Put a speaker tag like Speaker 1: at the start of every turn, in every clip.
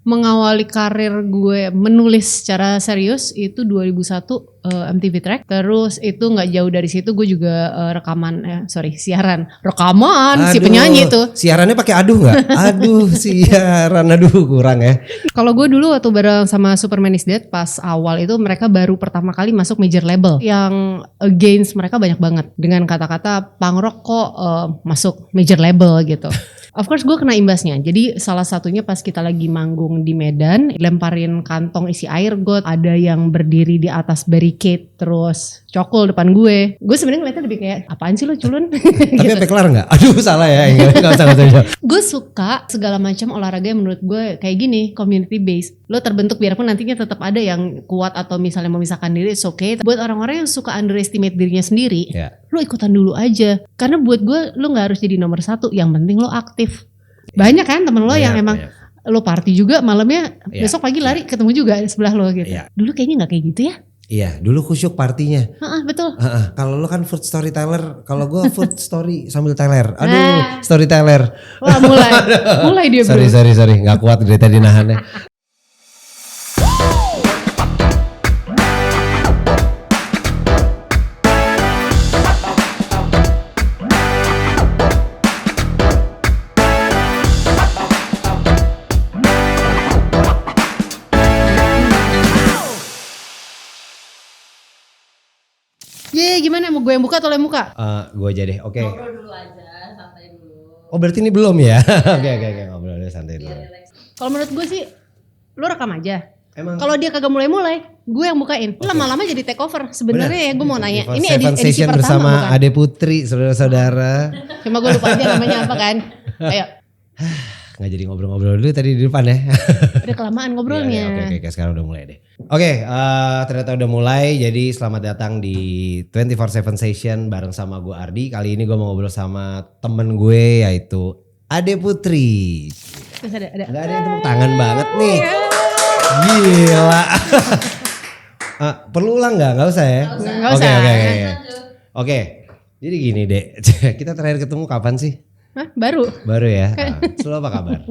Speaker 1: mengawali karir gue menulis secara serius itu 2001 MTV Track. Terus itu nggak jauh dari situ gue juga siaran. Rekaman si penyanyi itu.
Speaker 2: Siarannya pakai aduh nggak? Aduh siaran, aduh kurang ya.
Speaker 1: Kalau gue dulu waktu bareng sama Superman is Dead pas awal itu mereka baru pertama kali masuk major label. Yang against mereka banyak banget dengan kata-kata punk rock kok masuk major label gitu. Of course gue kena imbasnya. Jadi salah satunya pas kita lagi manggung di Medan, lemparin kantong isi air got, ada yang berdiri di atas barricade terus cokol depan gue. Gue sebenarnya ngeliatnya lebih kayak apaan sih lo culun?
Speaker 2: Tapi
Speaker 1: gitu.
Speaker 2: sampai kelar nggak? Aduh salah ya, nggak usah.
Speaker 1: Gue suka segala macam olahraga yang menurut gue kayak gini, community based. Lo terbentuk biarpun nantinya tetap ada yang kuat atau misalnya memisahkan diri, it's okay. Buat orang-orang yang suka underestimate dirinya sendiri, lo ikutan dulu aja. Karena buat gue lo gak harus jadi nomor satu, yang penting lo aktif. Banyak kan temen lo yang emang lo party juga malamnya, besok pagi lari ketemu juga sebelah lo gitu. Dulu kayaknya gak kayak gitu ya.
Speaker 2: Iya, dulu khusyuk partinya.
Speaker 1: Betul.
Speaker 2: Kalau lo kan food storyteller, kalau gue food story sambil teller. Aduh, storyteller.
Speaker 1: Wah mulai dia bro.
Speaker 2: Sorry, nggak kuat dari tadi nahannya.
Speaker 1: Gimana mau gue yang buka atau lo yang buka?
Speaker 2: Gue aja deh, oke.
Speaker 1: Ngobrol dulu aja, santai dulu.
Speaker 2: Oh berarti ini belum ya? Oke, ngobrol dulu santai dulu.
Speaker 1: Kalau menurut gue sih, lo rekam aja.
Speaker 2: Emang?
Speaker 1: Kalau dia kagak mulai, gue yang bukain. Lama-lama jadi take over. Sebenarnya ya gue mau nanya, ini edisi pertama
Speaker 2: bersama
Speaker 1: bukan?
Speaker 2: Ade Putri, saudara-saudara.
Speaker 1: Cuma gue lupa aja namanya apa kan. Ayo.
Speaker 2: Nggak jadi ngobrol-ngobrol dulu tadi di depan ya.
Speaker 1: Udah kelamaan ngobrolnya.
Speaker 2: Oke, sekarang udah mulai deh. Oke, ternyata udah mulai. Jadi selamat datang di 24/7 Session bareng sama gue Ardi. Kali ini gue mau ngobrol sama temen gue yaitu Ade Putri.
Speaker 1: Terus ada.
Speaker 2: Gak ada yang tepuk tangan banget nih. Gila. Perlu ulang nggak? Nggak usah ya?
Speaker 1: Nggak usah.
Speaker 2: Oke. Jadi gini deh, kita terakhir ketemu kapan sih?
Speaker 1: Hah? Baru
Speaker 2: ya. Lo apa kabar?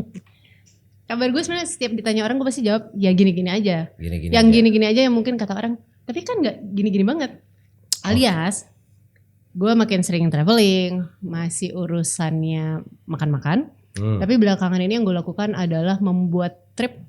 Speaker 1: Kabar gue sebenarnya setiap ditanya orang gue pasti jawab ya gini-gini aja.
Speaker 2: Gini-gini
Speaker 1: aja yang mungkin kata orang, tapi kan nggak gini-gini banget. Alias gue makin sering traveling, masih urusannya makan-makan. Tapi belakangan ini yang gue lakukan adalah membuat trip,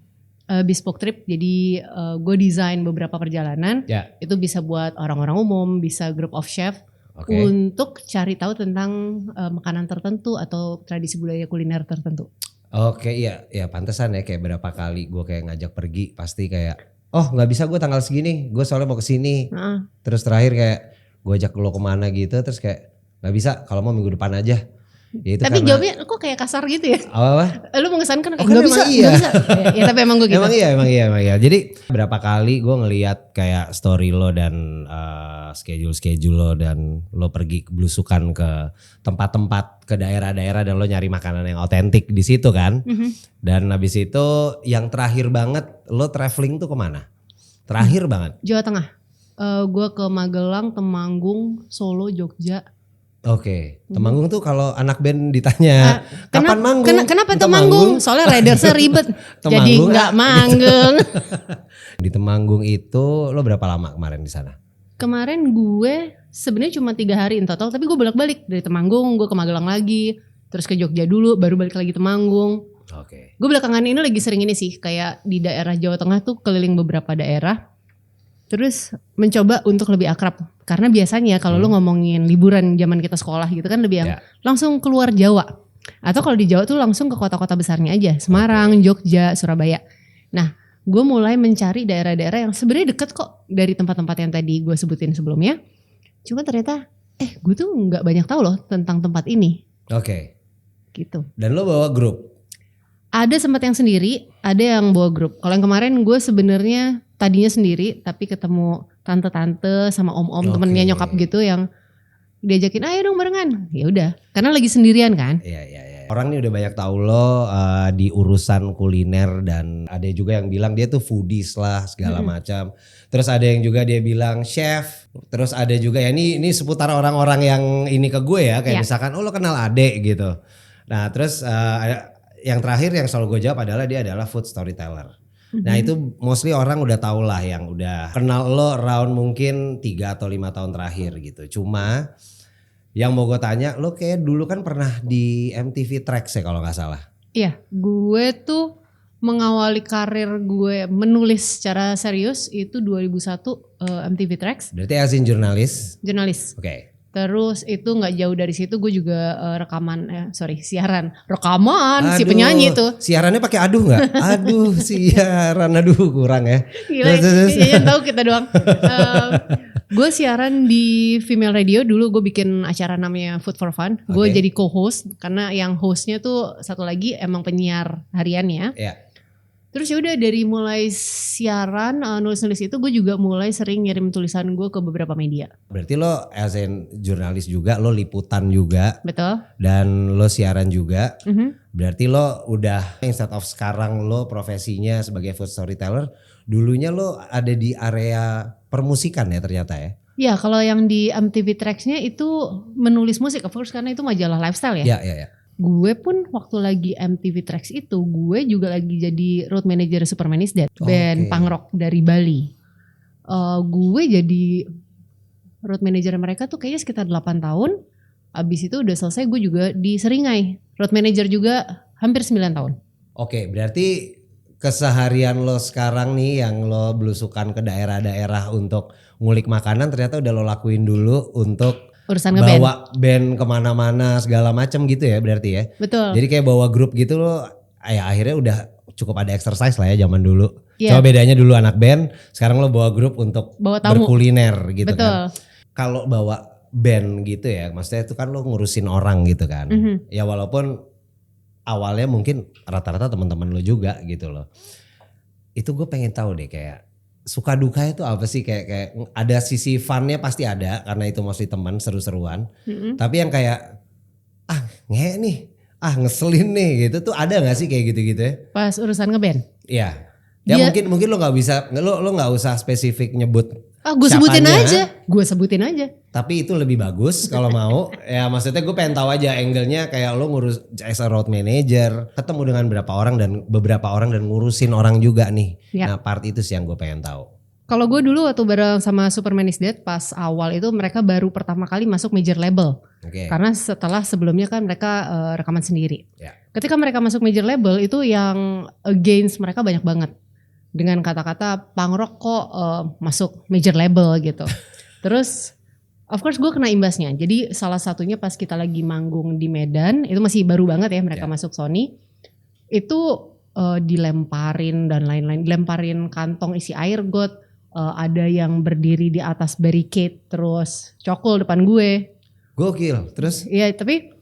Speaker 1: bespoke trip. Jadi gue desain beberapa perjalanan. Itu bisa buat orang-orang umum, bisa group of chef. Untuk cari tahu tentang makanan tertentu atau tradisi budaya kuliner tertentu.
Speaker 2: Oke, iya pantesan ya kayak berapa kali gue kayak ngajak pergi pasti kayak nggak bisa gue tanggal segini, gue soalnya mau kesini. Terus terakhir kayak gue ajak lo kemana gitu, terus kayak nggak bisa, kalau mau minggu depan aja. Ya,
Speaker 1: tapi jawabnya kok kayak kasar gitu ya?
Speaker 2: Apa?
Speaker 1: Lu mengesankan
Speaker 2: kayak nggak bisa.
Speaker 1: Iya. Ya, tapi emang gue gitu.
Speaker 2: Emang iya. Jadi berapa kali gue ngelihat kayak story lo dan schedule lo dan lo pergi belusukan ke tempat-tempat, ke daerah-daerah dan lo nyari makanan yang otentik di situ kan. Dan habis itu yang terakhir banget lo traveling tuh kemana? Terakhir banget?
Speaker 1: Jawa Tengah. Gue ke Magelang, Temanggung, Solo, Jogja.
Speaker 2: Oke, Temanggung tuh kalau anak band ditanya kapan manggung?
Speaker 1: Kenapa Temanggung? Soalnya ridersnya ribet, jadi nggak manggung.
Speaker 2: Di Temanggung itu lo berapa lama kemarin di sana?
Speaker 1: Kemarin gue sebenarnya cuma 3 hari in total, tapi gue bolak-balik dari Temanggung, gue ke Magelang lagi, terus ke Jogja dulu, baru balik lagi Temanggung.
Speaker 2: Oke.
Speaker 1: Gue belakangan ini lagi sering ini sih, kayak di daerah Jawa Tengah tuh keliling beberapa daerah. Terus mencoba untuk lebih akrab. Karena biasanya kalau lo ngomongin liburan zaman kita sekolah gitu kan lebih yang langsung keluar Jawa. Atau kalau di Jawa tuh langsung ke kota-kota besarnya aja. Semarang, Jogja, Surabaya. Nah gue mulai mencari daerah-daerah yang sebenarnya deket kok dari tempat-tempat yang tadi gue sebutin sebelumnya. Cuma ternyata gue tuh gak banyak tahu loh tentang tempat ini.
Speaker 2: Oke.
Speaker 1: Gitu.
Speaker 2: Dan lo bawa grup?
Speaker 1: Ada sempat yang sendiri, ada yang bawa grup. Kalau yang kemarin gue sebenarnya tadinya sendiri, tapi ketemu tante-tante sama om-om temennya nyokap gitu yang diajakin ayo dong barengan. Ya udah, karena lagi sendirian kan.
Speaker 2: Iya. Orang nih udah banyak tahu lo di urusan kuliner dan ada juga yang bilang dia tuh foodies lah segala macam. Terus ada yang juga dia bilang chef. Terus ada juga ya ini seputar orang-orang yang ini ke gue ya kayak misalkan lo kenal Ade gitu. Nah terus yang terakhir yang selalu gue jawab adalah dia adalah food storyteller. Nah itu mostly orang udah tau lah yang udah kenal lo around mungkin 3 atau 5 tahun terakhir gitu. Cuma yang mau gue tanya, lo kayak dulu kan pernah di MTV Tracks ya kalau gak salah.
Speaker 1: Iya, gue tuh mengawali karir gue menulis secara serius itu 2001 MTV Tracks.
Speaker 2: Berarti as in jurnalis?
Speaker 1: Jurnalis.
Speaker 2: Oke.
Speaker 1: Terus itu gak jauh dari situ gue juga siaran. Rekaman si penyanyi tuh.
Speaker 2: Siarannya pakai aduh gak? Aduh siaran, aduh kurang ya.
Speaker 1: Gila, yang tahu kita doang. Gue siaran di female radio dulu, gue bikin acara namanya Food for Fun. Gue jadi co-host karena yang hostnya tuh satu lagi emang penyiar hariannya.
Speaker 2: Iya.
Speaker 1: Terus ya udah dari mulai siaran nulis-nulis itu gue juga mulai sering ngirim tulisan gue ke beberapa media.
Speaker 2: Berarti lo as in jurnalis juga, lo liputan juga.
Speaker 1: Betul.
Speaker 2: Dan lo siaran juga. Berarti lo udah instead of sekarang lo profesinya sebagai food storyteller, dulunya lo ada di area permusikan ya ternyata ya.
Speaker 1: Ya kalau yang di MTV Tracks-nya itu menulis musik of course karena itu majalah lifestyle ya.
Speaker 2: Iya.
Speaker 1: Gue pun waktu lagi MTV Tracks itu gue juga lagi jadi road manager Superman is Dead, band punk rock dari Bali. Gue jadi road manager mereka tuh kayaknya sekitar 8 tahun. Abis itu udah selesai gue juga di Seringai, road manager juga hampir 9 tahun.
Speaker 2: Oke, berarti keseharian lo sekarang nih yang lo belusukan ke daerah-daerah untuk ngulik makanan ternyata udah lo lakuin dulu untuk
Speaker 1: urusan ngeband.
Speaker 2: Bawa band kemana-mana segala macam gitu ya berarti ya.
Speaker 1: Betul.
Speaker 2: Jadi kayak bawa grup gitu lo ya akhirnya udah cukup ada exercise lah ya zaman dulu.
Speaker 1: Yeah.
Speaker 2: Coba bedanya dulu anak band, sekarang lo bawa grup untuk
Speaker 1: bawa tamu.
Speaker 2: Berkuliner gitu.
Speaker 1: Betul.
Speaker 2: Kan. Kalau bawa band gitu ya maksudnya itu kan lo ngurusin orang gitu kan. Ya walaupun awalnya mungkin rata-rata teman-teman lo juga gitu loh. Itu gue pengen tahu deh kayak suka dukanya tuh apa sih kayak ada sisi funnya pasti ada karena itu mostly teman seru-seruan. Tapi yang kayak ngehe nih, ngeselin nih gitu tuh ada nggak sih kayak gitu-gitu ya?
Speaker 1: Pas urusan ngeband?
Speaker 2: Iya. Ya mungkin lo nggak bisa lo nggak usah spesifik nyebut.
Speaker 1: Gue sebutin aja.
Speaker 2: Tapi itu lebih bagus kalau mau. Ya maksudnya gue pengen tahu aja angle-nya kayak lo ngurus as a road manager, ketemu dengan beberapa orang dan ngurusin orang juga nih. Ya. Nah part itu sih yang gue pengen tahu.
Speaker 1: Kalau gue dulu waktu bareng sama Superman is Dead pas awal itu mereka baru pertama kali masuk major label. Karena sebelumnya kan mereka rekaman sendiri. Ya. Ketika mereka masuk major label itu yang against mereka banyak banget. Dengan kata-kata punk rock kok masuk major label gitu. Terus of course gue kena imbasnya. Jadi salah satunya pas kita lagi manggung di Medan, itu masih baru banget ya mereka masuk Sony. Itu dilemparin dan lain-lain. Dilemparin kantong isi air got. Ada yang berdiri di atas barricade terus cokol depan gue.
Speaker 2: Gokil. Terus?
Speaker 1: Iya tapi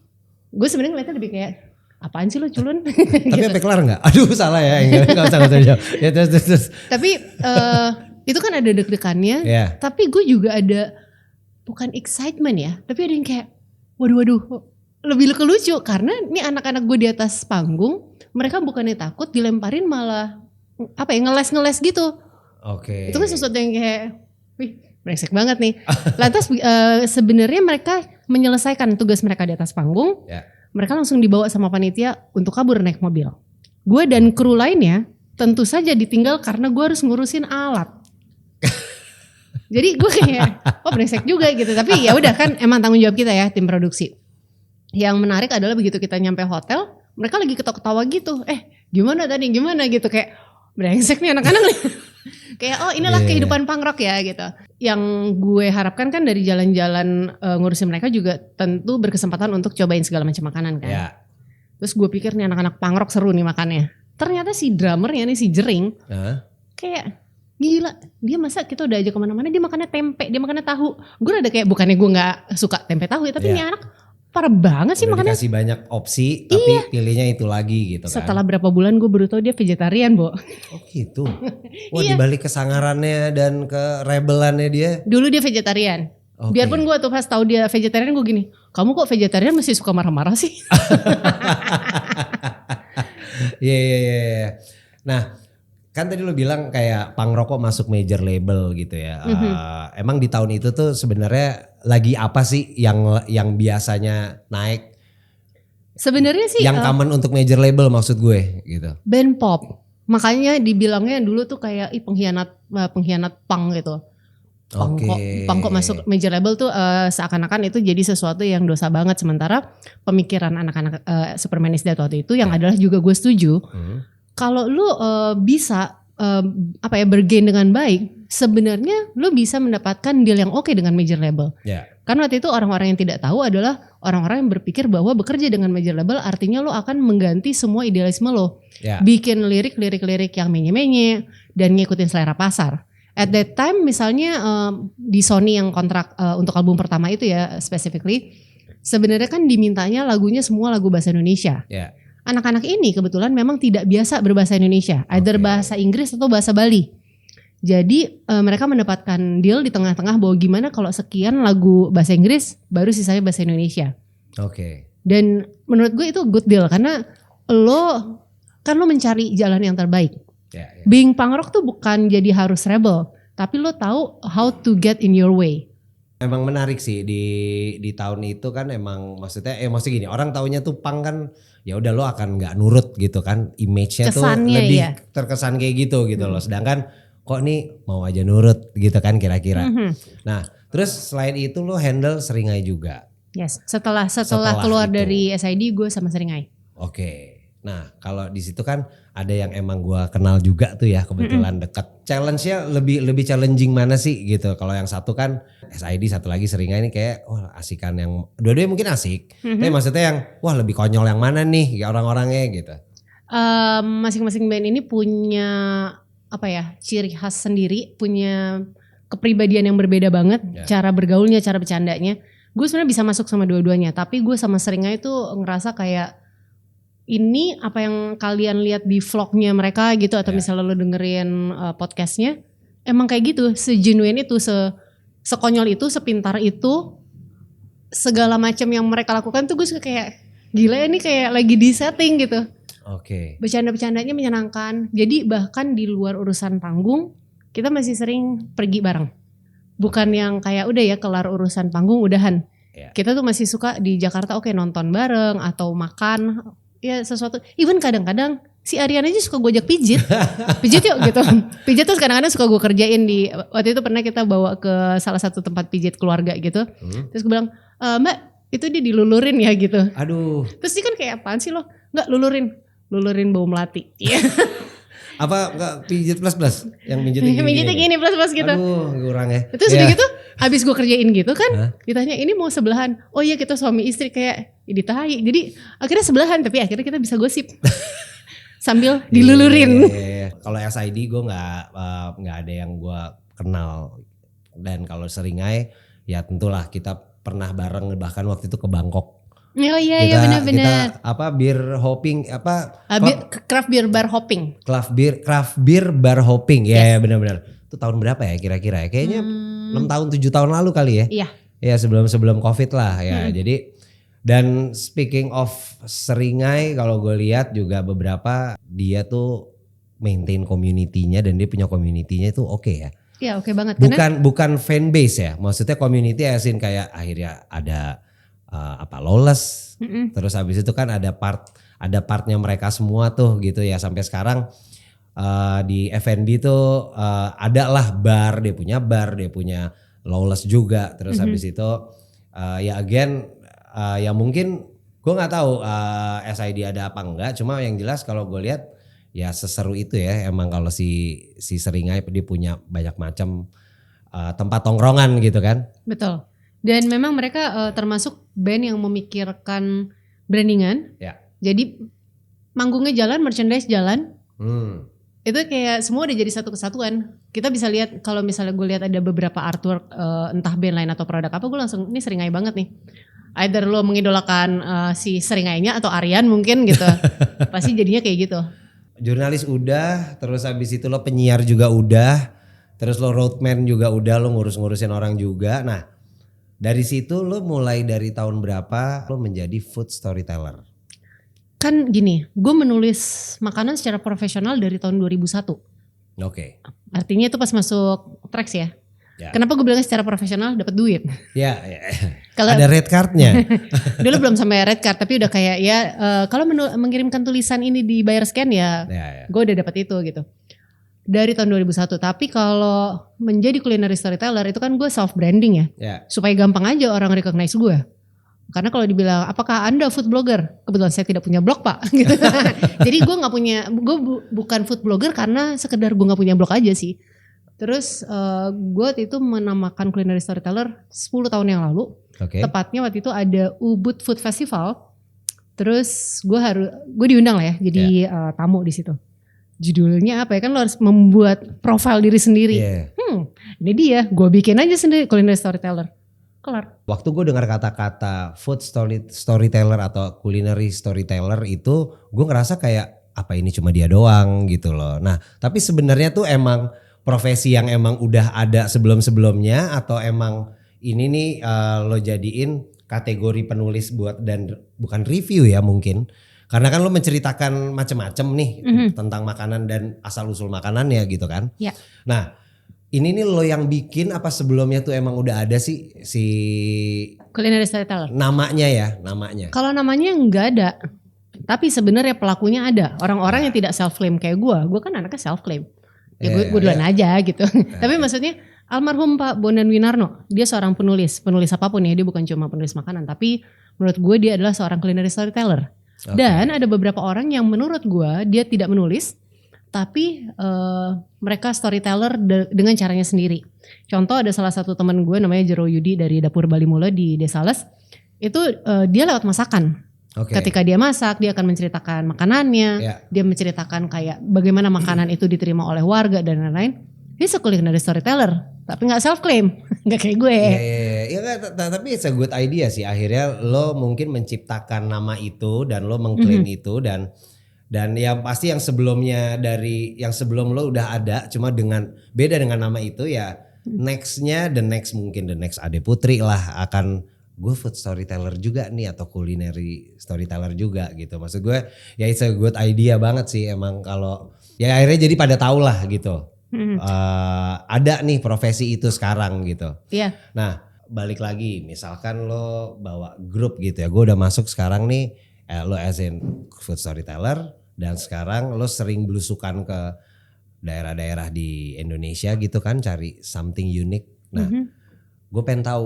Speaker 1: gue sebenarnya ngeliatnya lebih kayak apaan sih lo culun?
Speaker 2: Tapi
Speaker 1: gitu.
Speaker 2: sampai kelar gak? Aduh salah ya. Gak usah jawab. Ya terus.
Speaker 1: Tapi itu kan ada deg-degannya.
Speaker 2: Yeah.
Speaker 1: Tapi gue juga ada bukan excitement ya. Tapi ada yang kayak waduh. Lebih lucu. Karena ini anak-anak gue di atas panggung. Mereka bukannya takut dilemparin malah ngeles gitu.
Speaker 2: Oke.
Speaker 1: Itu kan sesuatu yang kayak wih brengsek banget nih. Lantas sebenarnya mereka menyelesaikan tugas mereka di atas panggung. Yeah. Mereka langsung dibawa sama panitia untuk kabur naik mobil. Gue dan kru lainnya tentu saja ditinggal karena gue harus ngurusin alat. Jadi gue kayak brengsek juga gitu. Tapi ya udah kan emang tanggung jawab kita ya tim produksi. Yang menarik adalah begitu kita nyampe hotel, mereka lagi ketawa-ketawa gitu. Gimana gitu kayak brengsek nih anak-anak. Kayak inilah kehidupan punk rock ya gitu. Yang gue harapkan kan dari jalan-jalan ngurusin mereka juga tentu berkesempatan untuk cobain segala macam makanan kan. Yeah. Terus gue pikir nih anak-anak punk rock seru nih makannya. Ternyata si drummernya nih si Jering kayak gila. Dia masa kita udah aja kemana-mana dia makannya tempe, dia makannya tahu. Gue ada kayak bukannya gue gak suka tempe tahu ya. Tapi ini anak parah banget sih makannya.
Speaker 2: Dikasih banyak opsi tapi pilihnya itu lagi gitu kan.
Speaker 1: Setelah berapa bulan gue baru tahu dia vegetarian, Bo.
Speaker 2: Oh gitu. Wah dibalik kesangarannya dan kerebelannya dia.
Speaker 1: Dulu dia vegetarian. Okay. Biarpun gue tuh pas tahu dia vegetarian gue gini, kamu kok vegetarian masih suka marah-marah sih?
Speaker 2: Iya. Nah kan tadi lo bilang kayak punk rock masuk major label gitu ya. Emang di tahun itu tuh sebenarnya lagi apa sih yang biasanya naik?
Speaker 1: Sebenarnya sih
Speaker 2: Yang common untuk major label maksud gue gitu.
Speaker 1: band pop. Makanya dibilangnya dulu tuh kayak pengkhianat punk gitu. Punk kok masuk major label tuh seakan-akan itu jadi sesuatu yang dosa banget. Sementara pemikiran anak-anak Superman is Dead waktu itu yang adalah juga gue setuju. Kalau lu bisa bergain dengan baik, sebenarnya lu bisa mendapatkan deal yang oke dengan major label. Karena waktu itu orang-orang yang tidak tahu adalah orang-orang yang berpikir bahwa bekerja dengan major label artinya lo akan mengganti semua idealisme lo. Bikin lirik yang menye-menye dan ngikutin selera pasar. At that time misalnya di Sony yang kontrak untuk album pertama itu ya specifically, sebenarnya kan dimintanya lagunya semua lagu bahasa Indonesia. Anak-anak ini kebetulan memang tidak biasa berbahasa Indonesia, either bahasa Inggris atau bahasa Bali. Jadi mereka mendapatkan deal di tengah-tengah bahwa gimana kalau sekian lagu bahasa Inggris baru sisanya bahasa Indonesia. Dan menurut gue itu good deal karena lo mencari jalan yang terbaik. Being punk rock tuh bukan jadi harus rebel, tapi lo tahu how to get in your way.
Speaker 2: Emang menarik sih di tahun itu kan emang maksudnya gini, orang taunya tuh punk kan ya udah lo akan nggak nurut gitu kan, image-nya tuh lebih terkesan kayak gitu loh. Sedangkan kok nih mau aja nurut gitu kan kira-kira. Nah terus selain itu lo handle Seringai juga.
Speaker 1: Yes, setelah keluar dari SID gue sama Seringai.
Speaker 2: Nah kalau di situ kan ada yang emang gue kenal juga tuh ya kebetulan dekat. Challenge-nya lebih challenging mana sih gitu. Kalau yang satu kan SID, satu lagi Seringai ini kayak asikan yang dua-duanya mungkin asik. Tapi maksudnya yang lebih konyol yang mana nih ya orang-orangnya gitu.
Speaker 1: Masing-masing band ini punya ciri khas sendiri, punya kepribadian yang berbeda banget, cara bergaulnya, cara bercandanya. Gue sebenarnya bisa masuk sama dua-duanya, tapi gue sama Seringai itu ngerasa kayak ini apa yang kalian lihat di vlognya mereka gitu atau misalnya lo dengerin podcastnya, emang kayak gitu, segenuine itu, sekonyol itu, sepintar itu, segala macam yang mereka lakukan tuh gue suka kayak gila ini kayak lagi di setting gitu. Bercanda-bercandanya menyenangkan. Jadi bahkan di luar urusan panggung kita masih sering pergi bareng. Bukan yang kayak udah ya kelar urusan panggung udahan. Kita tuh masih suka di Jakarta nonton bareng atau makan ya sesuatu. Even kadang-kadang si Aryan aja suka gue ajak pijit. Pijit yuk gitu. Pijit tuh kadang-kadang suka gue kerjain di waktu itu pernah kita bawa ke salah satu tempat pijit keluarga gitu. Terus gue bilang, "Mbak, itu dia dilulurin ya gitu."
Speaker 2: Aduh.
Speaker 1: Terus dia kan kayak apaan sih lo? Enggak, lulurin bau melati. Iya.
Speaker 2: Apa enggak pijit plus yang mijitnya
Speaker 1: gini plus gitu.
Speaker 2: Aduh kurang ya.
Speaker 1: Terus udah gitu abis gue kerjain gitu kan ditanya ini mau sebelahan. Oh iya kita suami istri kayak ditahi. Jadi akhirnya sebelahan tapi akhirnya kita bisa gosip. Sambil dilulurin.
Speaker 2: Kalau SID gue nggak ada yang gue kenal. Dan kalau Seringai ya tentulah kita pernah bareng bahkan waktu itu ke Bangkok.
Speaker 1: Oh iya benar-benar.
Speaker 2: Kita beer hopping
Speaker 1: craft beer bar hopping.
Speaker 2: Craft beer bar hopping. Ya benar-benar. Itu tahun berapa ya kira-kira ya? Kayaknya 6 tahun 7 tahun lalu kali ya.
Speaker 1: Iya.
Speaker 2: Ya sebelum Covid lah ya. Jadi dan speaking of Seringai kalau gue lihat juga beberapa dia tuh maintain community-nya dan dia punya community-nya itu oke ya.
Speaker 1: Iya oke banget.
Speaker 2: Bukan fan base ya. Maksudnya community asin kayak akhirnya ada Lawless. Terus habis itu kan ada partnya mereka semua tuh gitu ya sampai sekarang di F&B tuh ada lah bar, dia punya Lawless juga. Terus habis itu ya again ya mungkin gue nggak tahu SID ada apa enggak, cuma yang jelas kalau gue lihat ya seseru itu ya emang kalau si Seringai dia punya banyak macam tempat tongkrongan gitu kan.
Speaker 1: Betul. Dan memang mereka termasuk band yang memikirkan brandingan. Jadi manggungnya jalan, merchandise jalan. Itu kayak semua udah jadi satu kesatuan. Kita bisa lihat kalau misalnya gue lihat ada beberapa artwork entah band lain atau produk apa, gue langsung ini Seringai banget nih. Either lo mengidolakan si Seringainya atau Aryan mungkin gitu. Pasti jadinya kayak gitu.
Speaker 2: Jurnalis udah, terus habis itu lo penyiar juga udah, terus lo roadman juga udah, lo ngurus-ngurusin orang juga. Nah dari situ lo mulai dari tahun berapa lo menjadi food storyteller?
Speaker 1: Kan gini, gue menulis makanan secara profesional dari tahun 2001.
Speaker 2: Oke.
Speaker 1: Artinya itu pas masuk Trax ya.
Speaker 2: Ya.
Speaker 1: Kenapa gue bilang secara profesional dapat duit?
Speaker 2: Ya.
Speaker 1: Kalau
Speaker 2: ada red cardnya.
Speaker 1: dulu belum sampai red card, tapi udah kayak ya kalau mengirimkan tulisan ini dibayar sekian ya. Gue udah dapat itu gitu. Dari tahun 2001. Tapi kalau menjadi culinary storyteller itu kan gue self branding ya. Supaya gampang aja orang recognize gue. Karena kalau dibilang apakah Anda food blogger? Kebetulan saya tidak punya blog Pak. Gitu. Jadi gue nggak punya, gue bukan food blogger karena sekedar gue nggak punya blog aja sih. Terus gue waktu itu menamakan culinary storyteller 10 tahun yang lalu. Tepatnya waktu itu ada Ubud Food Festival. Terus gue diundang lah ya jadi tamu di situ. Judulnya apa ya, kan lo harus membuat profil diri sendiri. Ini dia, gue bikin aja sendiri culinary storyteller. Kelar.
Speaker 2: Waktu gue dengar kata-kata food storyteller atau culinary storyteller itu gue ngerasa kayak apa ini cuma dia doang gitu loh. Nah tapi sebenarnya tuh emang profesi yang emang udah ada sebelum-sebelumnya atau emang ini nih lo jadiin kategori penulis buat dan bukan review ya mungkin. Karena kan lo menceritakan macam-macam nih tentang makanan dan asal-usul makanannya gitu kan. Nah ini nih lo yang bikin apa sebelumnya tuh emang udah ada sih si
Speaker 1: culinary storyteller? Namanya.
Speaker 2: Kalau
Speaker 1: namanya nggak ada. Tapi sebenarnya pelakunya ada. Orang-orang yang tidak self claim kayak gue kan anaknya self claim. Ya gue duluan aja gitu. Tapi maksudnya almarhum Pak Bondan Winarno, dia seorang penulis apapun ya, dia bukan cuma penulis makanan, tapi menurut gue dia adalah seorang culinary storyteller. Dan ada beberapa orang yang menurut gue dia tidak menulis, tapi mereka storyteller dengan caranya sendiri. Contoh ada salah satu teman gue namanya Jero Yudi dari Dapur Bali Mula di Desales, itu dia lewat masakan. Ketika dia masak, dia akan menceritakan makanannya, dia menceritakan kayak bagaimana makanan itu diterima oleh warga dan lain-lain. Dia culinary storyteller, tapi nggak self claim, nggak kayak gue.
Speaker 2: Tapi it's a good idea sih. Akhirnya lo mungkin menciptakan nama itu dan lo mengklaim itu dan yang pasti yang sebelumnya dari yang sebelum lo udah ada, cuma dengan beda dengan nama itu ya. Nextnya the next Ade Putri lah akan gue food storyteller juga nih atau culinary storyteller juga gitu. Maksud gue ya it's a good idea banget sih emang kalau ya akhirnya jadi pada tahu lah gitu. Ada nih profesi itu sekarang gitu. Nah balik lagi misalkan lo bawa grup gitu ya. Gue udah masuk sekarang nih lo as in food storyteller dan sekarang lo sering belusukan ke daerah-daerah di Indonesia gitu kan cari something unique. Nah gue pengen tahu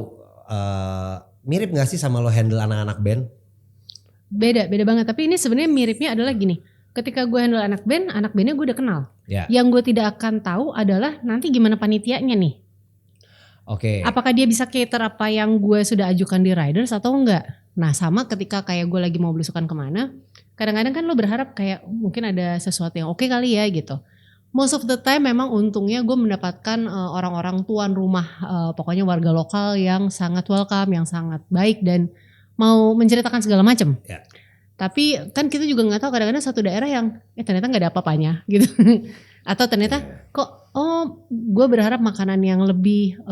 Speaker 2: mirip gak sih sama lo handle anak-anak band?
Speaker 1: Beda banget. Tapi ini sebenarnya miripnya adalah gini. Ketika gue handle anak bandnya gue udah kenal. Yang gue tidak akan tahu adalah nanti gimana panitianya nih. Apakah dia bisa cater apa yang gue sudah ajukan di riders atau enggak. Nah sama ketika kayak gue lagi mau belusukan kemana. Kadang-kadang kan lo berharap kayak mungkin ada sesuatu yang oke kali ya gitu. Most of the time memang untungnya gue mendapatkan orang-orang tuan rumah, pokoknya warga lokal yang sangat welcome, yang sangat baik dan mau menceritakan segala macam. Tapi kan kita juga nggak tahu kadang-kadang satu daerah yang ternyata nggak ada apa-apanya gitu. Atau ternyata kok gue berharap makanan yang lebih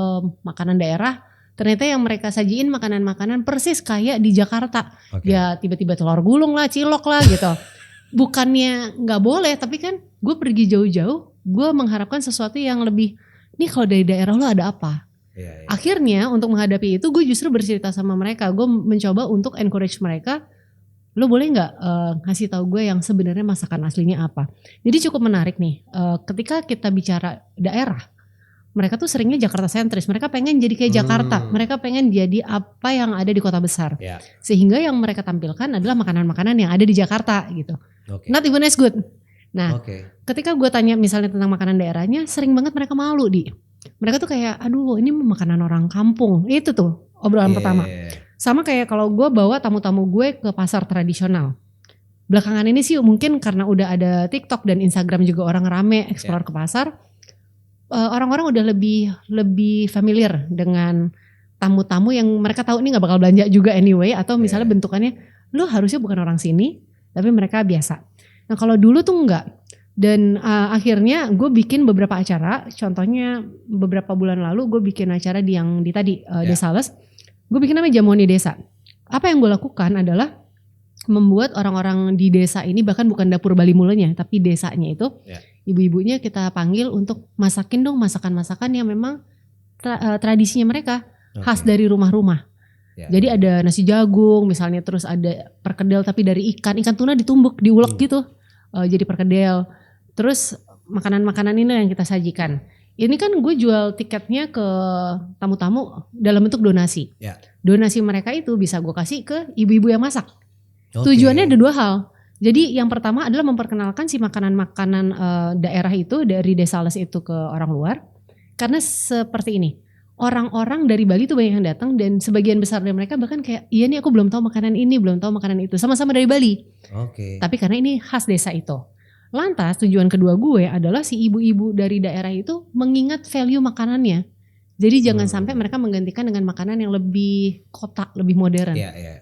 Speaker 1: makanan daerah, ternyata yang mereka sajiin makanan-makanan persis kayak di Jakarta. Ya tiba-tiba telur gulung lah, cilok lah gitu. Bukannya nggak boleh, tapi kan gue pergi jauh-jauh, gue mengharapkan sesuatu yang lebih, nih kalau dari daerah lo ada apa? Akhirnya untuk menghadapi itu gue justru bercerita sama mereka, gue mencoba untuk encourage mereka, lo boleh nggak ngasih tahu gue yang sebenarnya masakan aslinya apa? Jadi cukup menarik nih, ketika kita bicara daerah, mereka tuh seringnya Jakarta sentris, mereka pengen jadi kayak Jakarta, mereka pengen jadi apa yang ada di kota besar, sehingga yang mereka tampilkan adalah makanan-makanan yang ada di Jakarta gitu. Not even as good. Nah, ketika gue tanya misalnya tentang makanan daerahnya, sering banget mereka malu mereka tuh kayak, aduh ini makanan orang kampung. Itu tuh obrolan pertama. Sama kayak kalau gue bawa tamu-tamu gue ke pasar tradisional. Belakangan ini sih mungkin karena udah ada TikTok dan Instagram juga orang rame explore ke pasar. Orang-orang udah lebih familiar dengan tamu-tamu yang mereka tahu ini gak bakal belanja juga anyway. Atau misalnya bentukannya, lo harusnya bukan orang sini, tapi mereka biasa. Nah kalau dulu tuh enggak. Dan akhirnya gue bikin beberapa acara. Contohnya beberapa bulan lalu gue bikin acara di Desales. Gue bikin namanya Jamuan di Desa. Apa yang gue lakukan adalah membuat orang-orang di desa ini, bahkan bukan dapur Bali Mulanya, tapi desanya itu, ibu-ibunya kita panggil untuk masakin dong masakan-masakan yang memang tradisinya mereka, khas dari rumah-rumah. Jadi ada nasi jagung misalnya, terus ada perkedel tapi dari ikan tuna ditumbuk, diulek gitu, jadi perkedel. Terus makanan-makanan ini yang kita sajikan. Ini kan gue jual tiketnya ke tamu-tamu dalam bentuk donasi. Donasi mereka itu bisa gue kasih ke ibu-ibu yang masak. Tujuannya ada 2 hal. Jadi yang pertama adalah memperkenalkan si makanan-makanan daerah itu dari Desa Les itu ke orang luar. Karena seperti ini, orang-orang dari Bali tuh banyak yang datang dan sebagian besar dari mereka bahkan kayak, iya nih aku belum tahu makanan ini, belum tahu makanan itu. Sama-sama dari Bali. Tapi karena ini khas desa itu. Lantas tujuan kedua gue adalah si ibu-ibu dari daerah itu mengingat value makanannya. Jadi jangan sampai mereka menggantikan dengan makanan yang lebih kota, lebih modern.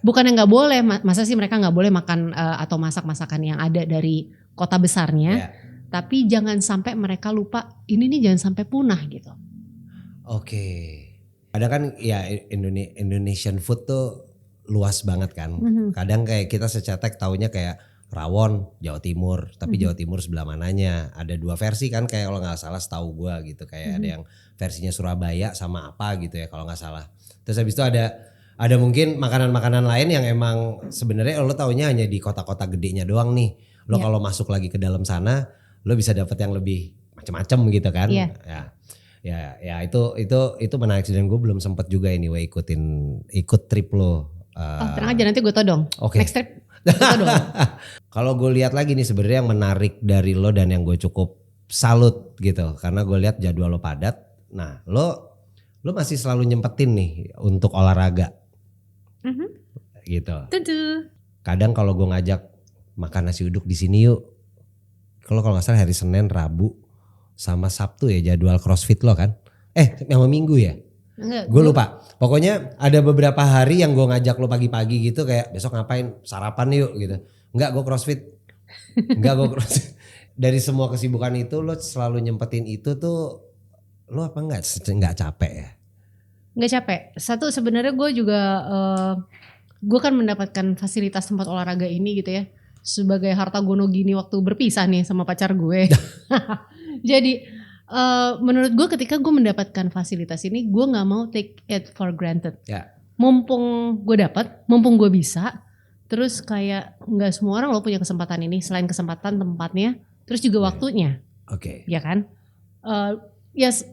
Speaker 1: Bukan yang gak boleh, masa sih mereka gak boleh makan atau masak-masakan yang ada dari kota besarnya. Tapi jangan sampai mereka lupa, ini nih jangan sampai punah gitu.
Speaker 2: Kadang kan ya Indonesian food tuh luas banget kan. Kadang kayak kita secetek taunya kayak rawon Jawa Timur, tapi Jawa Timur sebelah mananya? Ada 2 versi kan kayak kalau nggak salah setahu gue gitu, kayak ada yang versinya Surabaya sama apa gitu ya kalau nggak salah. Terus habis itu ada mungkin makanan-makanan lain yang emang sebenarnya lo taunya hanya di kota-kota gedenya doang nih. Lo kalau masuk lagi ke dalam sana lo bisa dapet yang lebih macam-macam gitu kan. Ya itu menarik sih, dan gue belum sempet juga anyway ikut trip lo.
Speaker 1: Tenang aja, nanti gue todong. Next trip.
Speaker 2: Kalau gue lihat lagi nih sebenarnya yang menarik dari lo dan yang gue cukup salut gitu, karena gue lihat jadwal lo padat. Nah lo masih selalu nyempetin nih untuk olahraga gitu.
Speaker 1: Tentu.
Speaker 2: Kadang kalau gue ngajak makan nasi uduk di sini yuk, kalau nggak salah hari Senin, Rabu sama Sabtu ya jadwal CrossFit lo kan? Sama Minggu ya? Gue lupa. Pokoknya ada beberapa hari yang gue ngajak lo pagi-pagi gitu, kayak besok ngapain, sarapan yuk gitu. Enggak, gue CrossFit. Dari semua kesibukan itu lo selalu nyempetin itu tuh, lo apa enggak capek ya?
Speaker 1: Enggak capek. Satu, sebenarnya gue juga gue kan mendapatkan fasilitas tempat olahraga ini gitu ya, sebagai harta gono gini waktu berpisah nih sama pacar gue. Jadi menurut gue ketika gue mendapatkan fasilitas ini, gue nggak mau take it for granted. Mumpung gue dapat, mumpung gue bisa, terus kayak nggak semua orang lo punya kesempatan ini, selain kesempatan tempatnya, terus juga waktunya. Ya kan?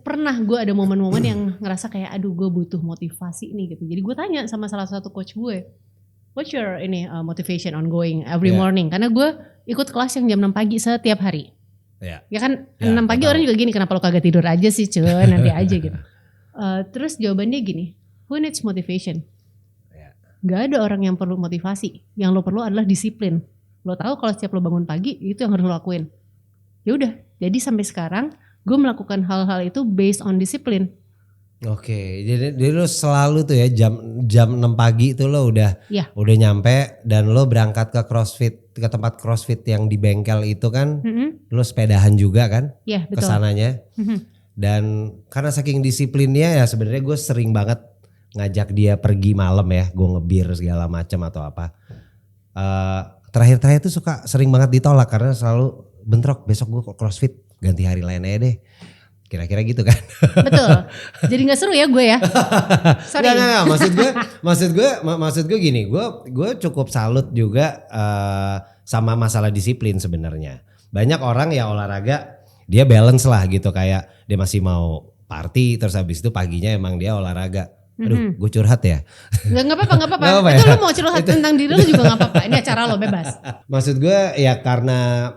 Speaker 1: Pernah gue ada momen-momen yang ngerasa kayak aduh gue butuh motivasi nih gitu. Jadi gue tanya sama salah satu coach gue, what's your motivation ongoing every morning? Karena gue ikut kelas yang jam 6 pagi setiap hari. Ya kan 6 pagi orang juga gini, kenapa lo kagak tidur aja sih cuy, nanti aja gitu. Terus jawabannya gini, who needs motivation? Gak ada orang yang perlu motivasi, yang lo perlu adalah disiplin. Lo tahu kalau setiap lo bangun pagi itu yang harus lo lakuin. Ya udah, jadi sampai sekarang gue melakukan hal-hal itu based on disiplin.
Speaker 2: Jadi lo selalu tuh ya jam 6 pagi itu lo udah nyampe, dan lo berangkat ke tempat CrossFit yang di bengkel itu kan. Lo sepedahan juga kan? Iya, betul. Kesananya. Dan karena saking disiplinnya ya sebenarnya gue sering banget ngajak dia pergi malam ya, gue ngebir segala macam atau apa. Terakhir tuh sering banget ditolak karena selalu bentrok, besok gue CrossFit, ganti hari lain aja deh. Kira-kira gitu kan.
Speaker 1: Betul. Jadi gak seru ya gue ya. Sorry.
Speaker 2: Nggak. Maksud gue gini. Gue cukup salut juga sama masalah disiplin sebenarnya. Banyak orang ya olahraga dia balance lah gitu, kayak dia masih mau party terus habis itu paginya emang dia olahraga. Aduh, gue curhat ya.
Speaker 1: Gak apa-apa. Itu lo mau curhat tentang diri lo juga gak apa-apa. Ini acara lo, bebas.
Speaker 2: Maksud gue ya karena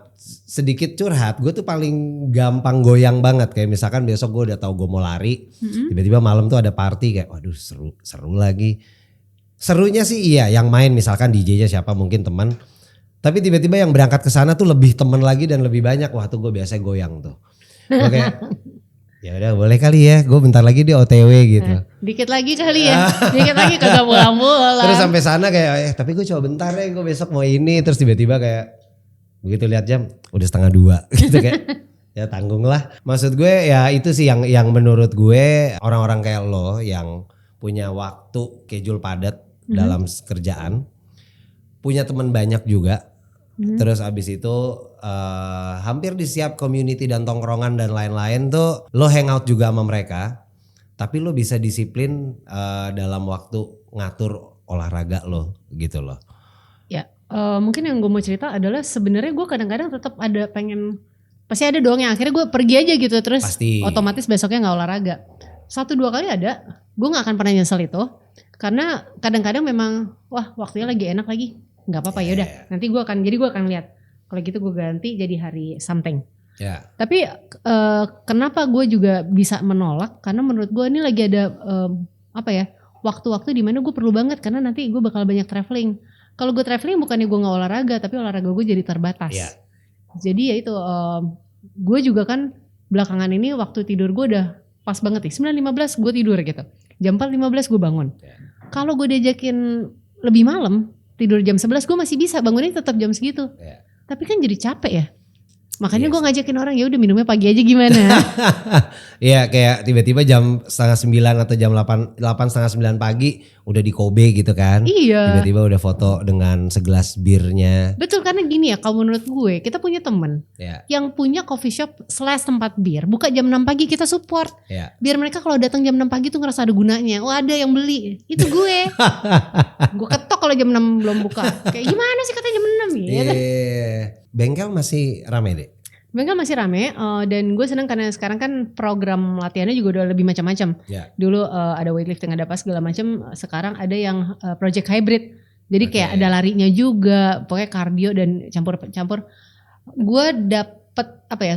Speaker 2: sedikit curhat, gue tuh paling gampang goyang banget. Kayak misalkan besok gue udah tahu gue mau lari, tiba-tiba malam tuh ada party, kayak waduh seru lagi. Serunya sih iya yang main misalkan DJ-nya siapa mungkin teman. Tapi tiba-tiba yang berangkat ke sana tuh lebih temen lagi dan lebih banyak. Wah tuh gue biasa goyang tuh. Gue kayak ya udah boleh kali ya, gue bentar lagi di OTW gitu.
Speaker 1: Dikit lagi kali ya, dikit lagi kagak pulang.
Speaker 2: Terus sampai sana kayak tapi gue coba bentar ya, gue besok mau ini. Terus tiba-tiba kayak begitu lihat jam udah 1:30 gitu kayak ya tanggung lah. Maksud gue ya itu sih yang menurut gue orang-orang kayak lo yang punya waktu schedule padat dalam kerjaan, punya teman banyak juga. Terus abis itu hampir di setiap community dan tongkrongan dan lain-lain tuh lo hangout juga sama mereka. tapi lo bisa disiplin dalam waktu ngatur olahraga lo gitu loh.
Speaker 1: Ya, mungkin yang gue mau cerita adalah sebenarnya gue kadang-kadang tetap ada pasti ada dong yang akhirnya gue pergi aja gitu terus
Speaker 2: Pasti.
Speaker 1: otomatis besoknya nggak olahraga. 1-2 kali ada, gue nggak akan pernah nyesel itu karena kadang-kadang memang wah waktunya lagi enak lagi, nggak apa-apa ya udah. Nanti gue akan lihat kalau gitu gue ganti jadi hari something.
Speaker 2: Ya.
Speaker 1: Tapi kenapa gue juga bisa menolak? Karena menurut gue ini lagi ada waktu-waktu di mana gue perlu banget karena nanti gue bakal banyak traveling. Kalau gue traveling bukannya gue nggak olahraga, tapi olahraga gue jadi terbatas.
Speaker 2: Ya.
Speaker 1: Jadi ya itu gue juga kan belakangan ini waktu tidur gue udah pas banget nih 9.15 gue tidur gitu. Jam 4.15 gue bangun.
Speaker 2: Ya.
Speaker 1: Kalau gue diajakin lebih malam tidur jam 11 gue masih bisa bangunnya tetap jam segitu.
Speaker 2: Ya.
Speaker 1: Tapi kan jadi capek ya. Makanya
Speaker 2: Yes.
Speaker 1: gue ngajakin orang ya udah minumnya pagi aja gimana.
Speaker 2: Iya kayak tiba-tiba jam 8:30 atau jam 8 8:30 pagi udah di Kobe gitu kan.
Speaker 1: Iya.
Speaker 2: Tiba-tiba udah foto dengan segelas birnya.
Speaker 1: Betul karena gini ya kalau menurut gue kita punya temen
Speaker 2: Ya.
Speaker 1: yang punya coffee shop / tempat bir. Buka jam 6 pagi kita support.
Speaker 2: Ya.
Speaker 1: Biar mereka kalau datang jam 6 pagi tuh ngerasa ada gunanya. Oh ada yang beli. Itu gue. Gue ketok kalau jam 6 belum buka. Kayak gimana sih katanya jam 6 ya.
Speaker 2: Bengkel masih rame deh.
Speaker 1: Bengkel masih rame dan gue seneng karena sekarang kan program latihannya juga udah lebih macam-macam.
Speaker 2: Ya.
Speaker 1: Dulu ada weightlifting, ada apa segala macam. Sekarang ada yang project hybrid. Jadi kayak ada larinya juga, pokoknya cardio dan campur-campur. Gue dapet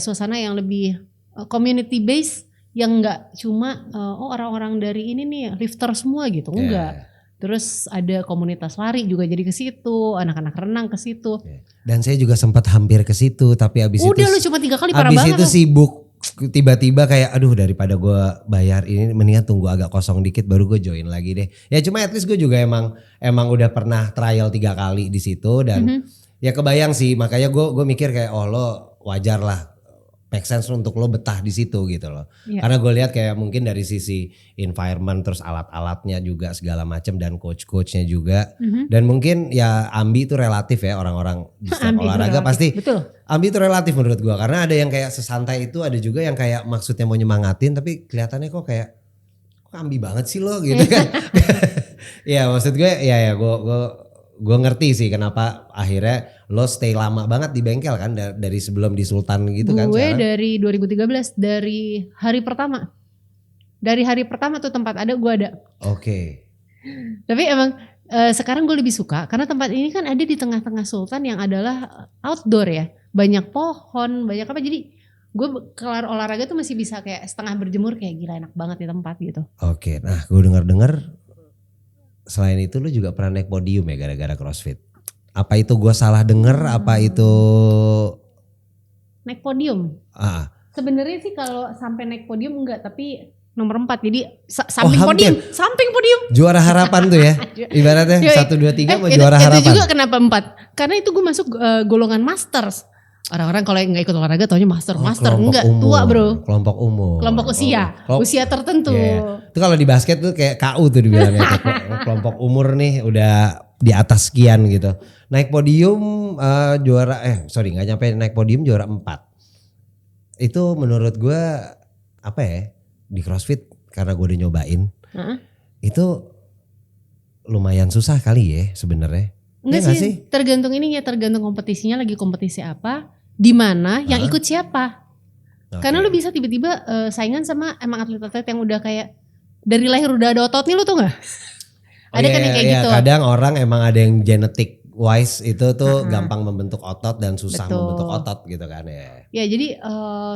Speaker 1: suasana yang lebih community based yang nggak cuma orang-orang dari ini nih lifter semua gitu, enggak. Terus ada komunitas lari juga jadi ke situ, anak-anak renang ke situ.
Speaker 2: Dan saya juga sempat hampir ke situ, tapi abis
Speaker 1: Udah
Speaker 2: itu
Speaker 1: lu cuma 3 kali parah banget.
Speaker 2: Abis itu sibuk, tiba-tiba kayak aduh daripada gue bayar ini mendingan tunggu agak kosong dikit baru gue join lagi deh. Ya cuma at least gue juga emang udah pernah trial 3 kali di situ dan ya kebayang sih, makanya gue mikir kayak oh lo wajar lah. Make sense untuk lo betah di situ gitu loh. Yeah. Karena gue lihat kayak mungkin dari sisi environment terus alat-alatnya juga segala macam dan coach-coachnya juga. Dan mungkin ya ambi itu relatif ya orang-orang di setiap olahraga pasti. Betul. Ambi itu relatif menurut gue karena ada yang kayak sesantai itu, ada juga yang kayak maksudnya mau nyemangatin tapi kelihatannya kok kayak kok ambi banget sih lo gitu kan. Ya maksud gue ya gue ngerti sih kenapa akhirnya lo stay lama banget di bengkel kan dari sebelum di Sultan gitu kan.
Speaker 1: Gue dari 2013 dari hari pertama. Dari hari pertama tuh tempat ada gue ada.
Speaker 2: Oke.
Speaker 1: Tapi emang sekarang gue lebih suka karena tempat ini kan ada di tengah-tengah Sultan yang adalah outdoor ya. Banyak pohon, banyak apa jadi gue kelar olahraga tuh masih bisa kayak setengah berjemur kayak gila enak banget di tempat gitu.
Speaker 2: Oke, nah gue dengar selain itu lu juga pernah naik podium ya gara-gara CrossFit. Apa itu gue salah denger? Apa itu
Speaker 1: naik podium? Sebenarnya sih kalau sampai naik podium enggak, tapi nomor 4 jadi samping podium.
Speaker 2: Juara harapan tuh ya. Ibaratnya 1 2 3 mau juara harapan.
Speaker 1: Itu juga kenapa 4? Karena itu gue masuk golongan masters. Orang-orang kalau yang gak ikut olahraga taunya master enggak umur, tua bro.
Speaker 2: Kelompok umur.
Speaker 1: Kelompok usia. Usia tertentu.
Speaker 2: Yeah. Itu kalau di basket tuh kayak KU tuh dibilangnya. Kelompok umur nih udah di atas sekian gitu. Naik podium gak nyampe naik podium juara 4. Itu menurut gue apa ya di CrossFit karena gue udah nyobain. Itu lumayan susah kali ya sebenarnya.
Speaker 1: Enggak sih, tergantung tergantung kompetisinya lagi kompetisi apa, di mana, yang ikut siapa. Karena lu bisa tiba-tiba saingan sama emang atlet-atlet yang udah kayak dari lahir udah ada otot nih lu tuh gak? Ada kan yang kayak gitu.
Speaker 2: Kadang orang emang ada yang genetic wise itu tuh gampang membentuk otot dan susah membentuk otot gitu kan ya. Ya
Speaker 1: jadi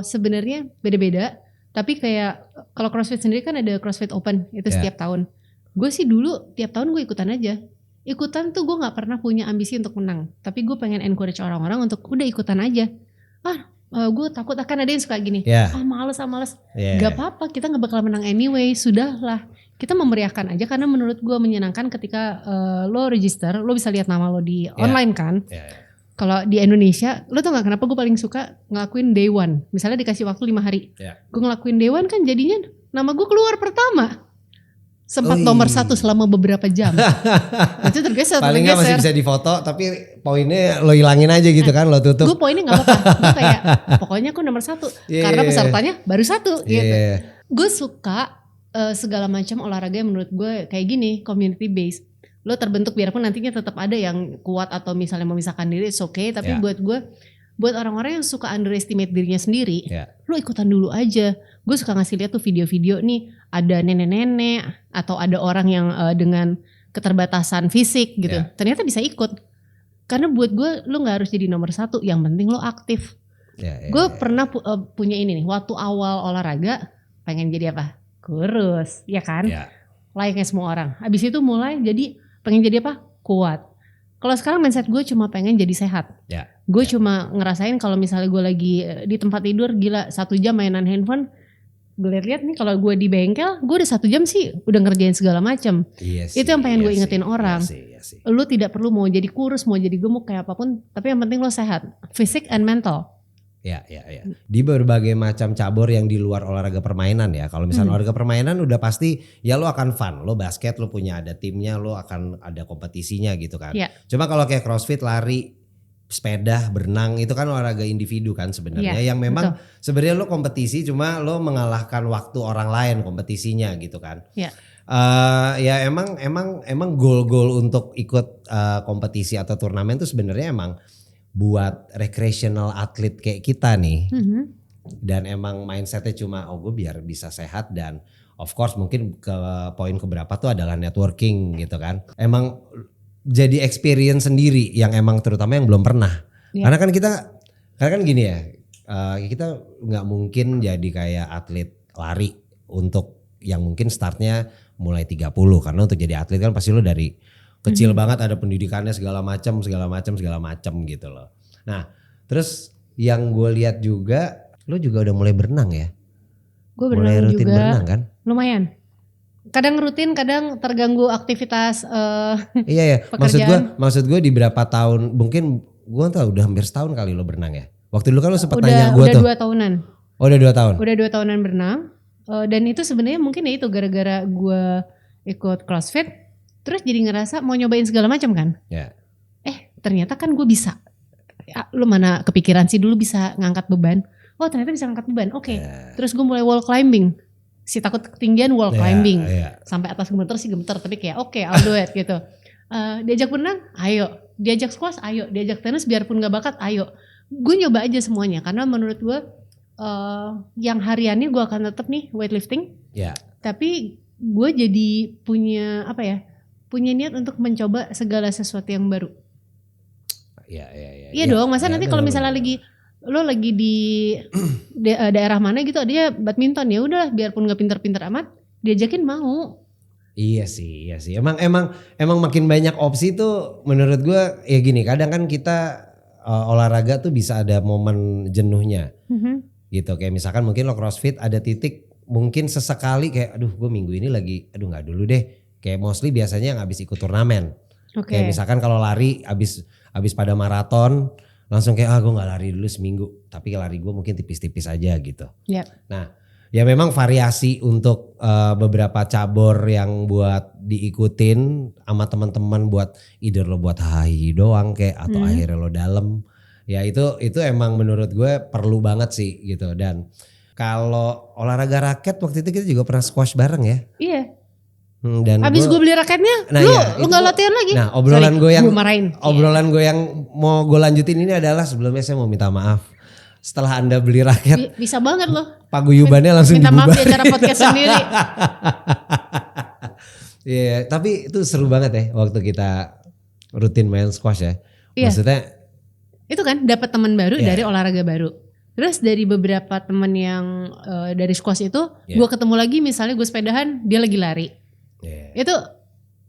Speaker 1: sebenarnya beda-beda, tapi kayak kalau CrossFit sendiri kan ada CrossFit Open itu setiap tahun. Gue sih dulu tiap tahun gue ikutan aja. Ikutan tuh gue gak pernah punya ambisi untuk menang. Tapi gue pengen encourage orang-orang untuk udah ikutan aja. Gue takut akan ada yang suka gini. Males. Gak apa-apa, kita gak bakal menang anyway. Sudahlah, kita memeriahkan aja. Karena menurut gue menyenangkan ketika lo register. Lo bisa lihat nama lo di online kan. Kalau di Indonesia, lo tau gak kenapa gue paling suka ngelakuin day one. Misalnya dikasih waktu 5 hari. Gue ngelakuin day one kan jadinya nama gue keluar pertama. Sempat nomor 1 selama beberapa jam. Itu tergeser.
Speaker 2: Paling gak masih bisa difoto tapi poinnya lo hilangin aja gitu kan, lo tutup.
Speaker 1: Gue poinnya gak apa-apa. Gue kayak pokoknya aku nomor 1. Karena pesertanya baru 1 gitu. Gue suka segala macam olahraga yang menurut gue kayak gini, community based. Lo terbentuk biarpun nantinya tetap ada yang kuat atau misalnya memisahkan diri, it's okay. Tapi buat gue, buat orang-orang yang suka underestimate dirinya sendiri, lo ikutan dulu aja. Gue suka ngasih lihat tuh video-video nih, ada nenek-nenek atau ada orang yang dengan keterbatasan fisik gitu, ternyata bisa ikut. Karena buat gue lo nggak harus jadi nomor 1, yang penting lo aktif. Gue pernah punya ini nih, waktu awal olahraga pengen jadi apa? Kurus, ya kan? Layaknya semua orang. Abis itu mulai jadi pengen jadi apa? Kuat. Kalau sekarang mindset gue cuma pengen jadi sehat. Gue cuma ngerasain kalau misalnya gue lagi di tempat tidur, gila 1 jam mainan handphone. Gue lihat nih kalau gue di bengkel, gue udah 1 jam sih udah ngerjain segala macam. Itu yang pengen gue ingetin orang. Lu tidak perlu mau jadi kurus, mau jadi gemuk kayak apapun, tapi yang penting lo sehat, fisik and mental.
Speaker 2: Ya. Di berbagai macam cabur yang di luar olahraga permainan ya. Kalau misalnya olahraga permainan udah pasti ya lo akan fun. Lo basket lo punya ada timnya, lo akan ada kompetisinya gitu kan. Cuma kalau kayak CrossFit, lari, sepeda, berenang itu kan olahraga individu kan sebenarnya. Yang memang sebenarnya lo kompetisi cuma lo mengalahkan waktu orang lain kompetisinya gitu kan. Ya emang goal-goal untuk ikut kompetisi atau turnamen tuh sebenarnya emang buat recreational atlet kayak kita nih. Dan emang mindsetnya cuma gue biar bisa sehat, dan of course mungkin ke poin keberapa tuh adalah networking gitu kan. Emang jadi experience sendiri yang emang terutama yang belum pernah. Karena kan gini ya, kita nggak mungkin jadi kayak atlet lari untuk yang mungkin startnya mulai 30, karena untuk jadi atlet kan pasti lo dari kecil banget ada pendidikannya segala macam gitu loh. Nah, terus yang gue lihat juga, lo juga udah mulai berenang ya?
Speaker 1: Gue berenang
Speaker 2: mulai rutin
Speaker 1: juga.
Speaker 2: Berenang kan?
Speaker 1: Lumayan. Kadang rutin, kadang terganggu aktivitas.
Speaker 2: Iya. Maksud gue di berapa tahun? Mungkin gue tahu udah hampir setahun kali lo berenang ya. Waktu dulu kan lo sempat nanya gue tuh.
Speaker 1: Udah 2 tahunan.
Speaker 2: Oh, udah 2 tahun.
Speaker 1: Udah 2 tahunan berenang. Dan itu sebenarnya mungkin ya itu gara-gara gue ikut CrossFit. Terus jadi ngerasa mau nyobain segala macam kan. Ternyata kan gue bisa. Lu mana kepikiran sih dulu bisa ngangkat beban. Oh ternyata bisa ngangkat beban. Oke. Terus gue mulai wall climbing. Si takut ketinggian wall climbing. Sampai atas gemeter sih gemeter. Tapi kayak oke, I'll do it gitu. Diajak berenang, ayo. Diajak squash, ayo. Diajak tenis biarpun gak bakat, ayo. Gue nyoba aja semuanya. Karena menurut gue yang hariannya gue akan tetap nih weightlifting. Tapi gue jadi punya apa ya, punya niat untuk mencoba segala sesuatu yang baru. Iya dong, masa nanti kalau misalnya lo lagi di daerah mana gitu adanya badminton, ya udahlah biarpun gak pinter-pinter amat diajakin mau. Iya
Speaker 2: sih. Emang makin banyak opsi tuh menurut gue ya gini, kadang kan kita olahraga tuh bisa ada momen jenuhnya. Gitu kayak misalkan mungkin lo CrossFit ada titik mungkin sesekali kayak aduh gue minggu ini lagi aduh nggak dulu deh, kayak mostly biasanya yang habis ikut turnamen. Kayak misalkan kalau lari habis pada maraton langsung kayak gue nggak lari dulu seminggu, tapi lari gue mungkin tipis-tipis aja gitu. Nah ya memang variasi untuk beberapa cabur yang buat diikutin sama teman-teman buat either lo buat high doang kayak atau akhirnya lo dalam. Ya itu emang menurut gue perlu banget sih gitu. Dan kalau olahraga raket waktu itu kita juga pernah squash bareng ya.
Speaker 1: Iya.
Speaker 2: Dan
Speaker 1: abis gue beli raketnya, lu gak latihan lagi.
Speaker 2: Nah obrolan gue yang mau gue lanjutin ini adalah sebelumnya saya mau minta maaf. Setelah Anda beli raket.
Speaker 1: Bisa banget loh.
Speaker 2: Paguyubannya langsung
Speaker 1: minta
Speaker 2: dibubar.
Speaker 1: Minta maaf di acara podcast sendiri.
Speaker 2: Iya, tapi itu seru banget ya waktu kita rutin main squash ya. Maksudnya
Speaker 1: itu kan dapat teman baru dari olahraga baru. Terus dari beberapa teman yang dari squash itu, gue ketemu lagi misalnya gue sepedahan, dia lagi lari. Itu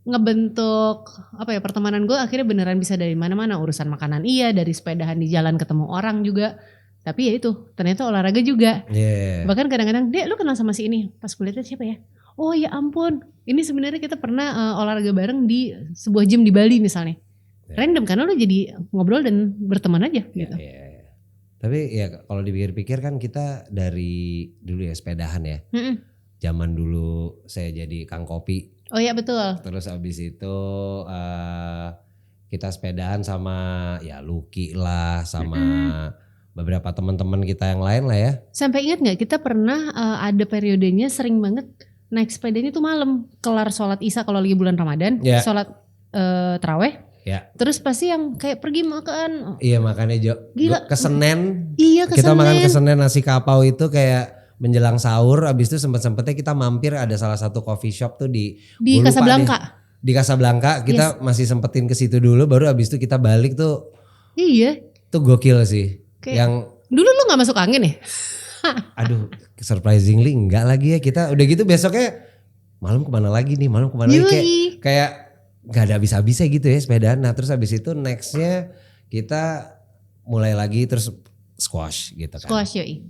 Speaker 1: ngebentuk apa ya, pertemanan gue akhirnya beneran bisa dari mana-mana. Urusan makanan iya, dari sepedahan di jalan ketemu orang juga. Tapi ya itu ternyata olahraga juga. Bahkan kadang-kadang, Dek lu kenal sama si ini? Pas gue liatnya siapa ya? Oh ya ampun, ini sebenarnya kita pernah olahraga bareng di sebuah gym di Bali misalnya. Random karena lu jadi ngobrol dan berteman aja gitu.
Speaker 2: Tapi ya kalau dipikir-pikir kan kita dari dulu ya sepedahan ya. Zaman dulu saya jadi Kang Kopi.
Speaker 1: Oh iya betul.
Speaker 2: Terus abis itu kita sepedahan sama ya Lucky lah, sama beberapa teman-teman kita yang lain lah ya.
Speaker 1: Sampai ingat gak kita pernah ada periodenya sering banget naik sepedanya tuh malam, kelar sholat isya kalau lagi bulan Ramadan, sholat taraweh. Terus pasti yang kayak pergi makan.
Speaker 2: Iya makannya
Speaker 1: gila.
Speaker 2: Ke Senen.
Speaker 1: Iya ke
Speaker 2: kita
Speaker 1: Senen.
Speaker 2: Makan ke Senen nasi kapau itu kayak menjelang sahur. Abis itu sempet-sempetnya kita mampir ada salah satu coffee shop tuh di
Speaker 1: Casablanca.
Speaker 2: Di Casablanca kita masih sempetin ke situ dulu. Baru abis itu kita balik tuh.
Speaker 1: Iya.
Speaker 2: Tuh gokil sih.
Speaker 1: Kayak,
Speaker 2: yang
Speaker 1: dulu lu gak masuk angin ya?
Speaker 2: Aduh surprisingly enggak lagi ya. Kita udah gitu besoknya malam kemana lagi nih. Kayak gak ada habis-habisnya gitu ya sepedaan. Nah terus habis itu nextnya kita mulai lagi terus squash gitu kan.
Speaker 1: Squash yoi.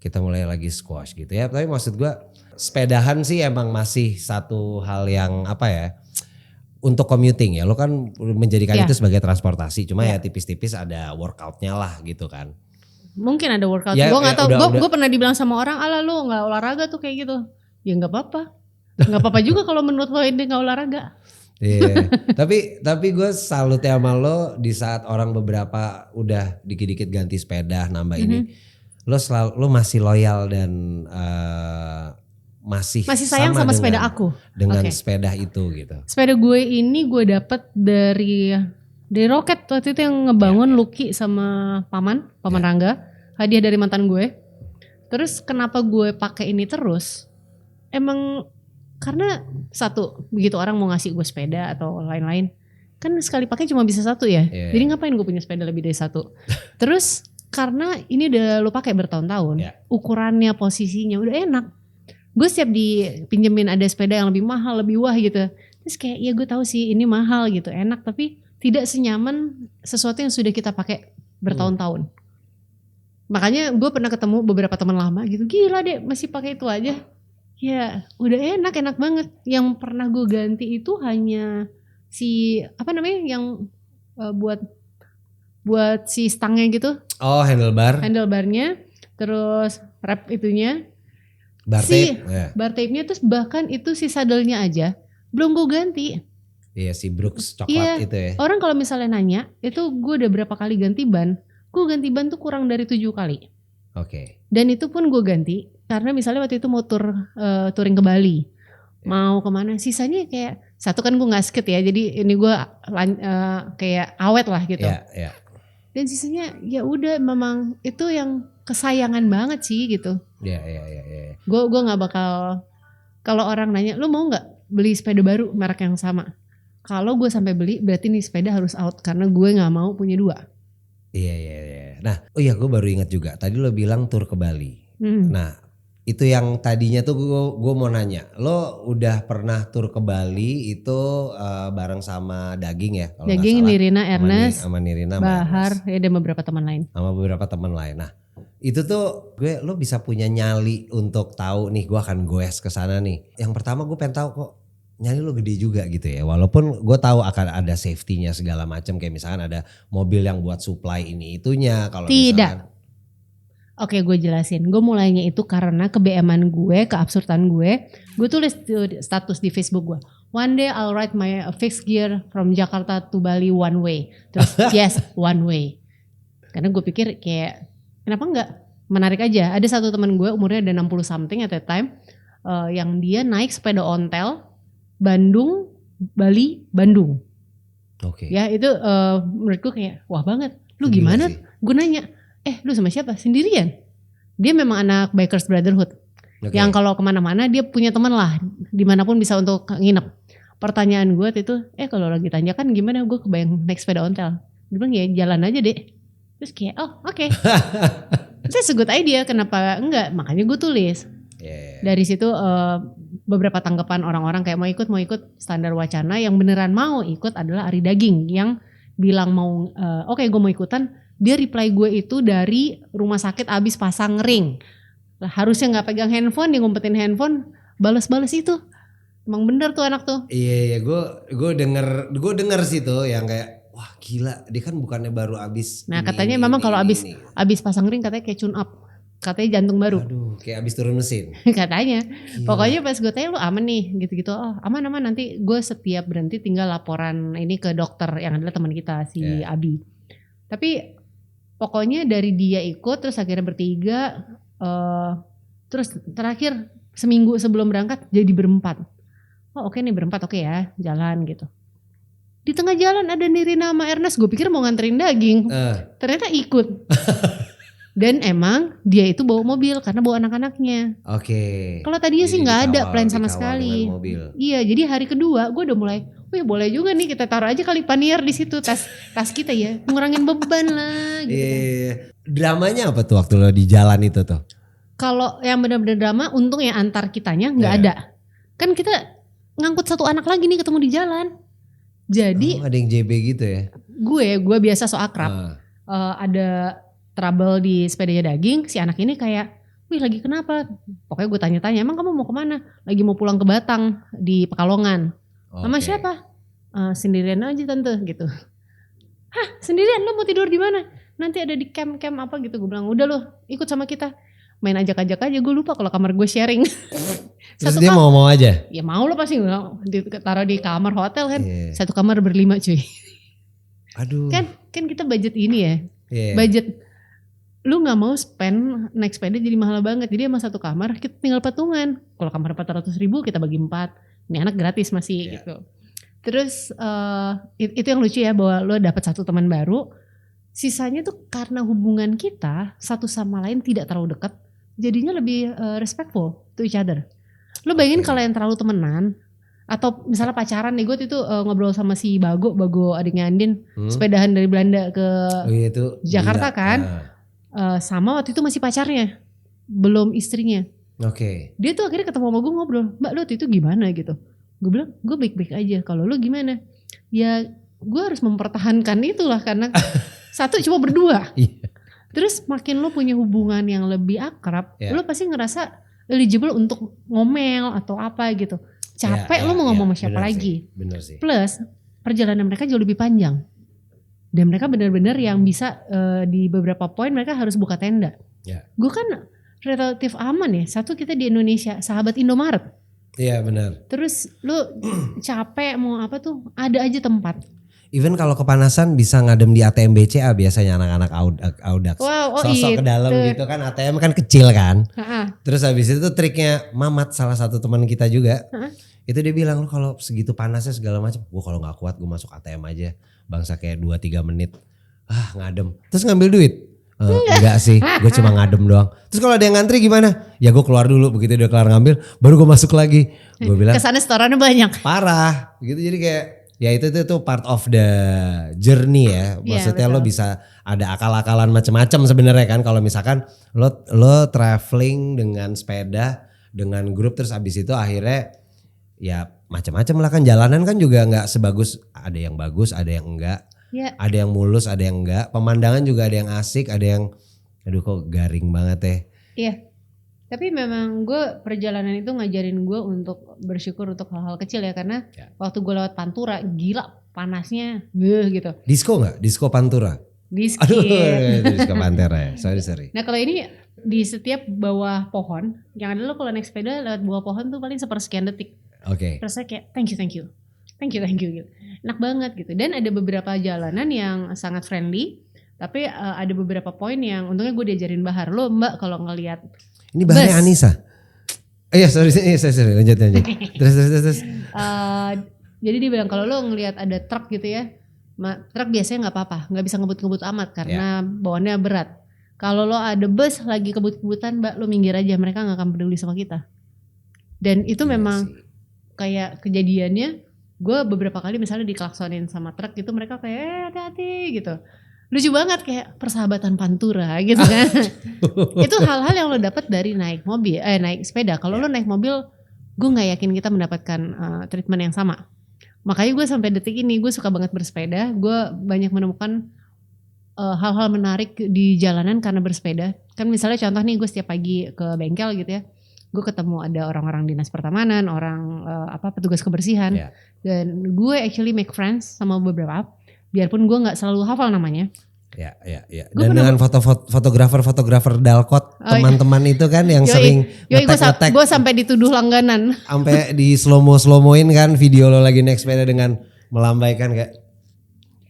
Speaker 2: Kita mulai lagi squash gitu ya. Tapi maksud gua sepedahan sih emang masih satu hal yang apa ya. Untuk commuting ya. Lo kan menjadikan itu sebagai transportasi. Cuma ya tipis-tipis ada workoutnya lah gitu kan.
Speaker 1: Mungkin ada workout. Gue gak tau. Gue pernah dibilang sama orang, ala lu gak olahraga tuh kayak gitu. Ya gak apa-apa. Gak apa-apa juga kalau menurut lo ini gak olahraga.
Speaker 2: Iya, tapi gue salut ya sama lo di saat orang beberapa udah dikit-dikit ganti sepeda nambah ini, lo masih loyal dan masih
Speaker 1: sayang sama sepeda aku
Speaker 2: dengan sepeda itu gitu.
Speaker 1: Sepeda gue ini gue dapet dari Rocket waktu itu yang ngebangun Lucky sama paman Rangga, hadiah dari mantan gue. Terus kenapa gue pakai ini terus? Emang karena satu, begitu orang mau ngasih gue sepeda atau lain-lain, kan sekali pakai cuma bisa satu ya. Jadi ngapain gue punya sepeda lebih dari satu? Terus karena ini udah lo pakai bertahun-tahun, ukurannya, posisinya udah enak. Gue setiap dipinjemin ada sepeda yang lebih mahal, lebih wah gitu. Terus kayak ya gue tahu sih ini mahal gitu, enak tapi tidak senyaman sesuatu yang sudah kita pakai bertahun-tahun. Makanya gue pernah ketemu beberapa teman lama gitu, gila deh masih pakai itu aja. Ya udah enak banget. Yang pernah gue ganti itu hanya si apa namanya yang buat si stangnya gitu.
Speaker 2: Oh
Speaker 1: handlebarnya. Terus wrap itunya. Bar tape-nya terus bahkan itu si saddle-nya aja belum gue ganti.
Speaker 2: Iya si Brooks coklat itu ya.
Speaker 1: Orang kalau misalnya nanya itu gue udah berapa kali ganti ban. Gue ganti ban tuh kurang dari 7 kali.
Speaker 2: Oke.
Speaker 1: Dan itu pun gue ganti karena misalnya waktu itu mau touring ke Bali, mau kemana, sisanya kayak satu kan gue nggak skate ya, jadi ini gue kayak awet lah gitu. Dan sisanya ya udah memang itu yang kesayangan banget sih gitu. Gue nggak bakal kalau orang nanya, lu mau nggak beli sepeda baru merek yang sama? Kalau gue sampai beli berarti nih sepeda harus out karena gue nggak mau punya 2.
Speaker 2: Iya. Nah, gue baru ingat juga. Tadi lo bilang tur ke Bali. Nah, itu yang tadinya tuh gue mau nanya. Lo udah pernah tur ke Bali itu bareng sama Daging ya? Kalau
Speaker 1: Daging, Nirina, Ernest,
Speaker 2: sama Nirina,
Speaker 1: Bahar, ya dan beberapa teman lain.
Speaker 2: Sama beberapa teman lain. Nah, itu tuh lo bisa punya nyali untuk tahu nih gue akan goes ke sana nih. Yang pertama gue pengen tahu kok nyali lo gede juga gitu ya. Walaupun gue tahu akan ada safety-nya segala macam, kayak misalkan ada mobil yang buat supply ini itunya kalau misalkan.
Speaker 1: Oke, gue jelasin. Gue mulainya itu karena keBM-an gue, keabsurdan gue. Gue tulis status di Facebook gue. One day I'll ride my fixed gear from Jakarta to Bali one way. Terus yes, one way. Karena gue pikir kayak kenapa enggak? Menarik aja. Ada satu teman gue umurnya ada 60 something at that time. Yang dia naik sepeda ontel Bandung, Bali, Bandung.
Speaker 2: Oke.
Speaker 1: Ya itu menurutku kayak wah banget. Lu gimana? Gue nanya, lu sama siapa? Sendirian? Dia memang anak Bikers Brotherhood. Yang kalau kemana-mana dia punya teman lah. Dimanapun bisa untuk nginep. Pertanyaan gue itu, kalau lagi tanjakan gimana? Gue kebayang naik sepeda ontel. Dia bilang ya jalan aja deh. Terus kayak oke. That's a good idea. Kenapa enggak? Makanya gue tulis. Dari situ beberapa tanggapan orang-orang kayak mau ikut Standar Wacana. Yang beneran mau ikut adalah Ari Daging yang bilang mau oke, gue mau ikutan. Dia reply gue itu dari rumah sakit abis pasang ring. Lah, harusnya nggak pegang handphone, dia ngumpetin handphone, balas-balas itu. Emang bener tuh anak tuh.
Speaker 2: Iya, gue denger sih tuh yang kayak wah gila, dia kan bukannya baru abis.
Speaker 1: Nah katanya memang kalau abis pasang ring katanya kayak tune up. Katanya jantung baru.
Speaker 2: Aduh, kayak abis turun mesin.
Speaker 1: Katanya. Gila. Pokoknya pas gue tanya lu aman nih gitu-gitu. Oh aman nanti gue setiap berhenti tinggal laporan ini ke dokter yang adalah teman kita si Abi. Tapi pokoknya dari dia ikut terus akhirnya bertiga. Terus terakhir seminggu sebelum berangkat jadi berempat. Oh oke nih berempat, oke ya jalan gitu. Di tengah jalan ada Nirina sama Ernest, gue pikir mau nganterin daging. Ternyata ikut. Dan emang dia itu bawa mobil karena bawa anak-anaknya.
Speaker 2: Oke.
Speaker 1: Kalau tadinya sih nggak ada plan sama sekali.
Speaker 2: Mobil.
Speaker 1: Iya, jadi hari kedua gue udah mulai, wih boleh juga nih kita taruh aja kali pannier di situ tas kita ya, ngurangin beban lah gitu.
Speaker 2: Dramanya apa tuh waktu lo di jalan itu tuh?
Speaker 1: Kalau yang benar-benar drama, untung ya antar kitanya nggak ada. Kan kita ngangkut satu anak lagi nih ketemu di jalan. Jadi
Speaker 2: ada yang JB gitu ya?
Speaker 1: Gue biasa so akrab. Ada trouble di sepedanya Daging, si anak ini kayak, wih lagi kenapa? Pokoknya gue tanya-tanya, emang kamu mau kemana? Lagi mau pulang ke Batang di Pekalongan. Sama siapa? Sendirian aja tante gitu. Hah sendirian, lo mau tidur di mana? Nanti ada di camp apa gitu. Gue bilang udah lo ikut sama kita. Main ajak-ajak aja, gue lupa kalau kamar gue sharing.
Speaker 2: Terus dia mau aja?
Speaker 1: Ya mau lo pasti taruh di kamar hotel kan. Satu kamar berlima cuy.
Speaker 2: Aduh.
Speaker 1: Kan kita budget ini ya. Budget lu gak mau spend naik sepeda jadi mahal banget. Jadi sama satu kamar kita tinggal patungan. Kalau kamar 400.000 kita bagi 4. Ini anak gratis masih gitu. Terus itu yang lucu ya bahwa lu dapet satu teman baru. Sisanya tuh karena hubungan kita satu sama lain tidak terlalu dekat. Jadinya lebih respectful to each other. Lu bayangin kalau yang terlalu temenan. Atau misalnya pacaran nih, gue itu ngobrol sama si Bago adiknya Andin. Sepedahan dari Belanda ke Jakarta kan. Sama waktu itu masih pacarnya. Belum istrinya. Dia tuh akhirnya ketemu sama gue ngobrol. Mbak lu waktu itu gimana gitu. Gue bilang gue baik-baik aja. Kalau lu gimana? Ya gue harus mempertahankan itulah. Karena satu cuma berdua. Terus makin lu punya hubungan yang lebih akrab, lu pasti ngerasa eligible untuk ngomel atau apa gitu. Capek lu mau ngomong sama siapa lagi.
Speaker 2: Bener sih.
Speaker 1: Plus perjalanan mereka jauh lebih panjang. Dan mereka benar-benar yang bisa di beberapa poin mereka harus buka tenda. Gue kan relatif aman ya. Satu kita di Indonesia, sahabat Indomaret.
Speaker 2: Iya benar.
Speaker 1: Terus lu capek mau apa tuh, ada aja tempat.
Speaker 2: Even kalau kepanasan bisa ngadem di ATM BCA biasanya anak-anak Audax.
Speaker 1: Wow,
Speaker 2: Sosok ke dalam gitu kan, ATM kan kecil kan. Terus habis itu triknya Mamat, salah satu teman kita juga. Itu dia bilang, lu kalau segitu panasnya segala macam, gue kalau gak kuat gue masuk ATM aja. Bangsa kayak 2-3 menit. Ngadem. Terus ngambil duit. Enggak sih, gue cuma ngadem doang. Terus kalau ada yang ngantri gimana? Ya gue keluar dulu, begitu dia kelar ngambil baru gue masuk lagi. Gue bilang
Speaker 1: kesana setorannya banyak.
Speaker 2: Parah gitu, jadi kayak ya itu part of the journey ya. Maksudnya lo bisa ada akal-akalan macam-macam sebenarnya kan. Kalau misalkan lo traveling dengan sepeda dengan grup, terus abis itu akhirnya ya macam-macam lah kan. Jalanan kan juga nggak sebagus, ada yang bagus, ada yang enggak. Ada yang mulus, ada yang enggak. Pemandangan juga ada yang asik, ada yang aduh kok garing banget ya. Iya.
Speaker 1: Tapi memang gue perjalanan itu ngajarin gue untuk bersyukur untuk hal-hal kecil ya. Karena waktu gue lewat Pantura gila panasnya gitu.
Speaker 2: Disco gak? Disco Pantura?
Speaker 1: Disco.
Speaker 2: Aduh Disco Pantura ya, sorry.
Speaker 1: Nah kalau ini di setiap bawah pohon, yang ada lo kalau naik sepeda lewat bawah pohon tuh paling sepersekian detik. Rasanya kayak thank you gitu. Enak banget gitu. Dan ada beberapa jalanan yang sangat friendly. Tapi ada beberapa poin yang untungnya gue diajarin Bahar. Lo mbak kalau ngelihat
Speaker 2: ini Baharnya Anissa. Iya sorry lanjut. Terus.
Speaker 1: Jadi dia bilang kalau lo ngelihat ada truk gitu ya, truk biasanya nggak apa-apa, nggak bisa ngebut-ngebut amat karena bawaannya berat. Kalau lo ada bus lagi kebut-kebutan, mbak lo minggir aja, mereka nggak akan peduli sama kita. Dan itu memang kayak kejadiannya, gue beberapa kali misalnya diklaksonin sama truk gitu, mereka kayak hati-hati gitu. Lucu banget kayak persahabatan Pantura gitu kan. Itu hal-hal yang lo dapat dari naik mobil, naik sepeda. Kalau lo naik mobil, gue nggak yakin kita mendapatkan treatment yang sama. Makanya gue sampai detik ini gue suka banget bersepeda. Gue banyak menemukan hal-hal menarik di jalanan karena bersepeda. Kan misalnya contoh nih gue setiap pagi ke bengkel gitu ya. Gue ketemu ada orang-orang dinas pertamanan, orang petugas kebersihan. Dan gue actually make friends sama beberapa. Biarpun gue gak selalu hafal namanya.
Speaker 2: Ya. Dan dengan fotografer Dalkot teman-teman itu kan yang sering ngetek.
Speaker 1: Gue sampai dituduh langganan.
Speaker 2: Sampai di slow-moin kan video lo lagi naik sepeda dengan melambaikan kayak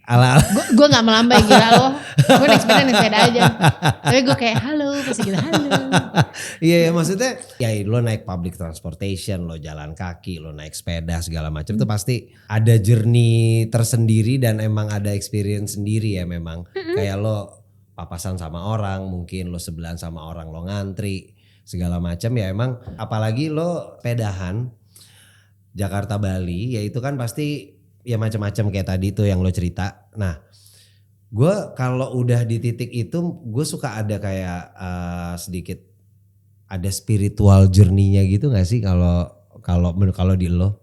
Speaker 2: ala-ala.
Speaker 1: Gue gak melambai gila lo. Gue naik sepeda aja. Tapi gue kayak halo, pasti gitu halo.
Speaker 2: Iya maksudnya ya lo naik public transportation, lo jalan kaki, lo naik sepeda segala macam tuh pasti ada journey tersendiri dan emang ada experience sendiri ya memang. Kayak lo papasan sama orang, mungkin lo sebelahan sama orang, lo ngantri segala macam ya emang. Apalagi lo pedahan Jakarta Bali ya itu kan pasti ya macam-macam kayak tadi tuh yang lo cerita. Nah gue kalau udah di titik itu gue suka ada kayak sedikit ada spiritual journey-nya gitu gak sih kalau di lo?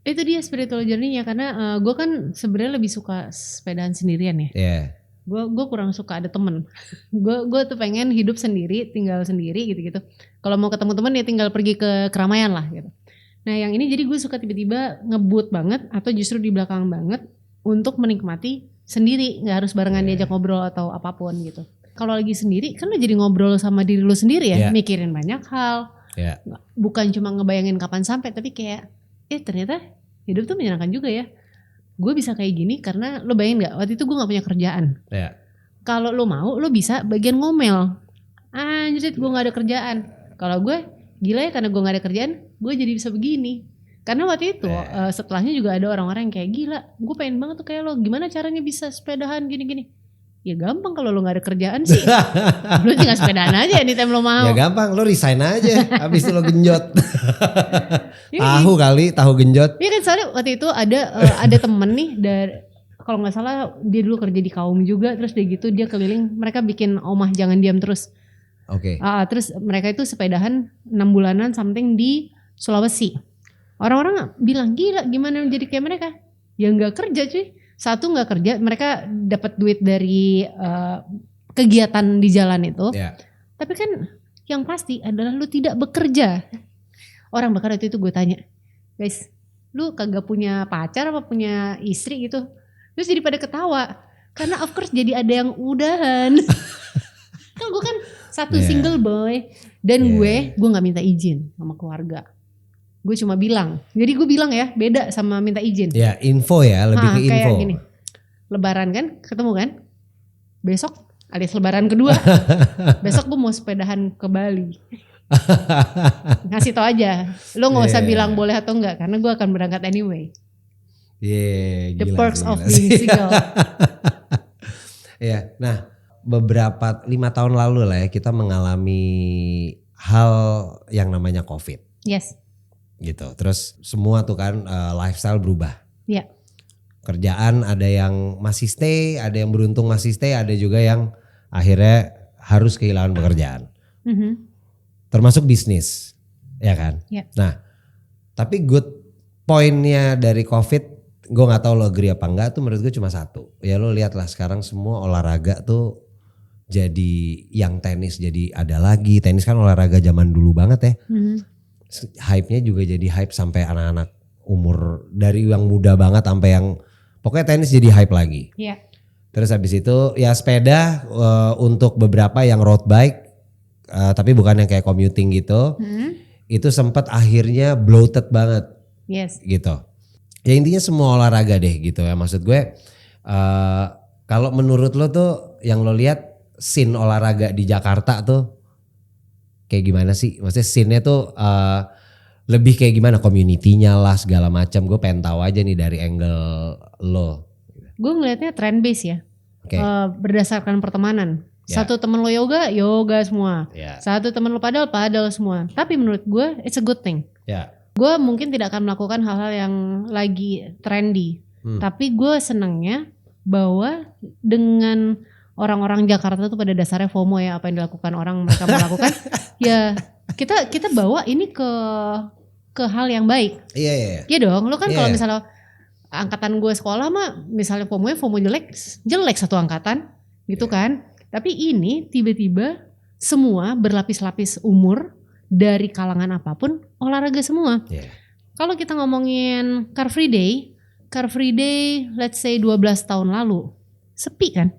Speaker 1: Itu dia spiritual journey-nya karena gue kan sebenarnya lebih suka sepedaan sendirian ya.
Speaker 2: Iya.
Speaker 1: Gue kurang suka ada temen. Gue tuh pengen hidup sendiri, tinggal sendiri gitu-gitu. Kalau mau ketemu temen ya tinggal pergi ke keramaian lah gitu. Nah yang ini jadi gue suka tiba-tiba ngebut banget atau justru di belakang banget untuk menikmati sendiri, nggak harus barengan diajak ngobrol atau apapun gitu. Kalau lagi sendiri kan lo jadi ngobrol sama diri lo sendiri ya, mikirin banyak hal. Bukan cuma ngebayangin kapan sampai, tapi kayak ternyata hidup tuh menyenangkan juga ya. Gue bisa kayak gini karena lo bayangin nggak waktu itu gue nggak punya kerjaan. Kalau lo mau lo bisa bagian ngomel. Anjir gue nggak ada kerjaan. Kalau gue gila ya karena gue gak ada kerjaan gue jadi bisa begini. Karena waktu itu setelahnya juga ada orang-orang yang kayak gila gue pengen banget tuh kayak lo, gimana caranya bisa sepedahan gini-gini. Ya gampang kalau lo gak ada kerjaan sih. Lo tinggal sepedahan aja anytime lo mau.
Speaker 2: Ya gampang, lo resign aja habis itu lo genjot. Tahu genjot. Iya
Speaker 1: kan soalnya waktu itu ada temen nih dari, kalau gak salah dia dulu kerja di Kaum juga. Terus dia gitu dia keliling, mereka bikin Omah Jangan Diam Terus.
Speaker 2: Oke.
Speaker 1: Terus mereka itu sepedahan 6 bulanan something di Sulawesi. Orang-orang bilang gila gimana jadi kayak mereka. Ya gak kerja cuy. Satu gak kerja, mereka dapat duit dari kegiatan di jalan itu. Tapi kan yang pasti adalah lu tidak bekerja. Orang bakal itu gue tanya, guys lu kagak punya pacar apa punya istri gitu. Terus jadi pada ketawa. Karena of course jadi ada yang udahan. Kan gue kan satu single boy. Dan gue gak minta izin sama keluarga. Gue cuma bilang. Jadi gue bilang ya beda sama minta izin.
Speaker 2: Ya info ya lebih ke info.
Speaker 1: Kayak gini. Lebaran kan ketemu kan. Besok alias lebaran kedua. Besok gue mau sepedahan ke Bali. Ngasih tau aja. Lo gak usah bilang boleh atau enggak. Karena gue akan berangkat anyway. The perks of being single.
Speaker 2: Nah 5 tahun lalu lah ya kita mengalami hal yang namanya COVID.
Speaker 1: Yes.
Speaker 2: Gitu. Terus semua tuh kan lifestyle berubah.
Speaker 1: Iya.
Speaker 2: Kerjaan ada yang masih stay, ada yang beruntung masih stay, ada juga yang akhirnya harus kehilangan pekerjaan. Termasuk bisnis, ya kan?
Speaker 1: Yeah.
Speaker 2: Nah, tapi good pointnya dari COVID, gue nggak tahu lo agree apa enggak tuh menurut gue cuma satu. Ya lo lihat lah sekarang semua olahraga tuh jadi yang tenis jadi ada lagi. Tenis kan olahraga zaman dulu banget ya. Hype-nya juga jadi hype sampai anak-anak umur dari yang muda banget sampai yang pokoknya tenis jadi hype lagi.
Speaker 1: Yeah.
Speaker 2: Terus habis itu ya sepeda untuk beberapa yang road bike tapi bukan yang kayak commuting gitu. Itu sempat akhirnya bloated banget.
Speaker 1: Yes.
Speaker 2: Gitu. Ya intinya semua olahraga deh gitu ya. Maksud gue kalau menurut lo tuh yang lo lihat scene olahraga di Jakarta tuh kayak gimana sih? Maksudnya scene-nya tuh lebih kayak gimana, community-nya lah segala macam. Gue pengen tahu aja nih dari angle lo.
Speaker 1: Gue ngelihatnya trend base ya. Berdasarkan pertemanan. Satu temen lo yoga semua. Satu temen lo padel semua. Tapi menurut gue it's a good thing. Gue mungkin tidak akan melakukan hal-hal yang lagi trendy. Tapi gue senangnya bahwa dengan orang-orang Jakarta tuh pada dasarnya FOMO ya, apa yang dilakukan orang mereka melakukan. Ya kita bawa ini ke hal yang baik. Iya dong. Lo kan kalau misalnya angkatan gue sekolah mah misalnya FOMO jelek satu angkatan gitu kan. Tapi ini tiba-tiba semua berlapis-lapis umur dari kalangan apapun olahraga semua. Kalau kita ngomongin Car Free Day let's say 12 tahun lalu sepi kan.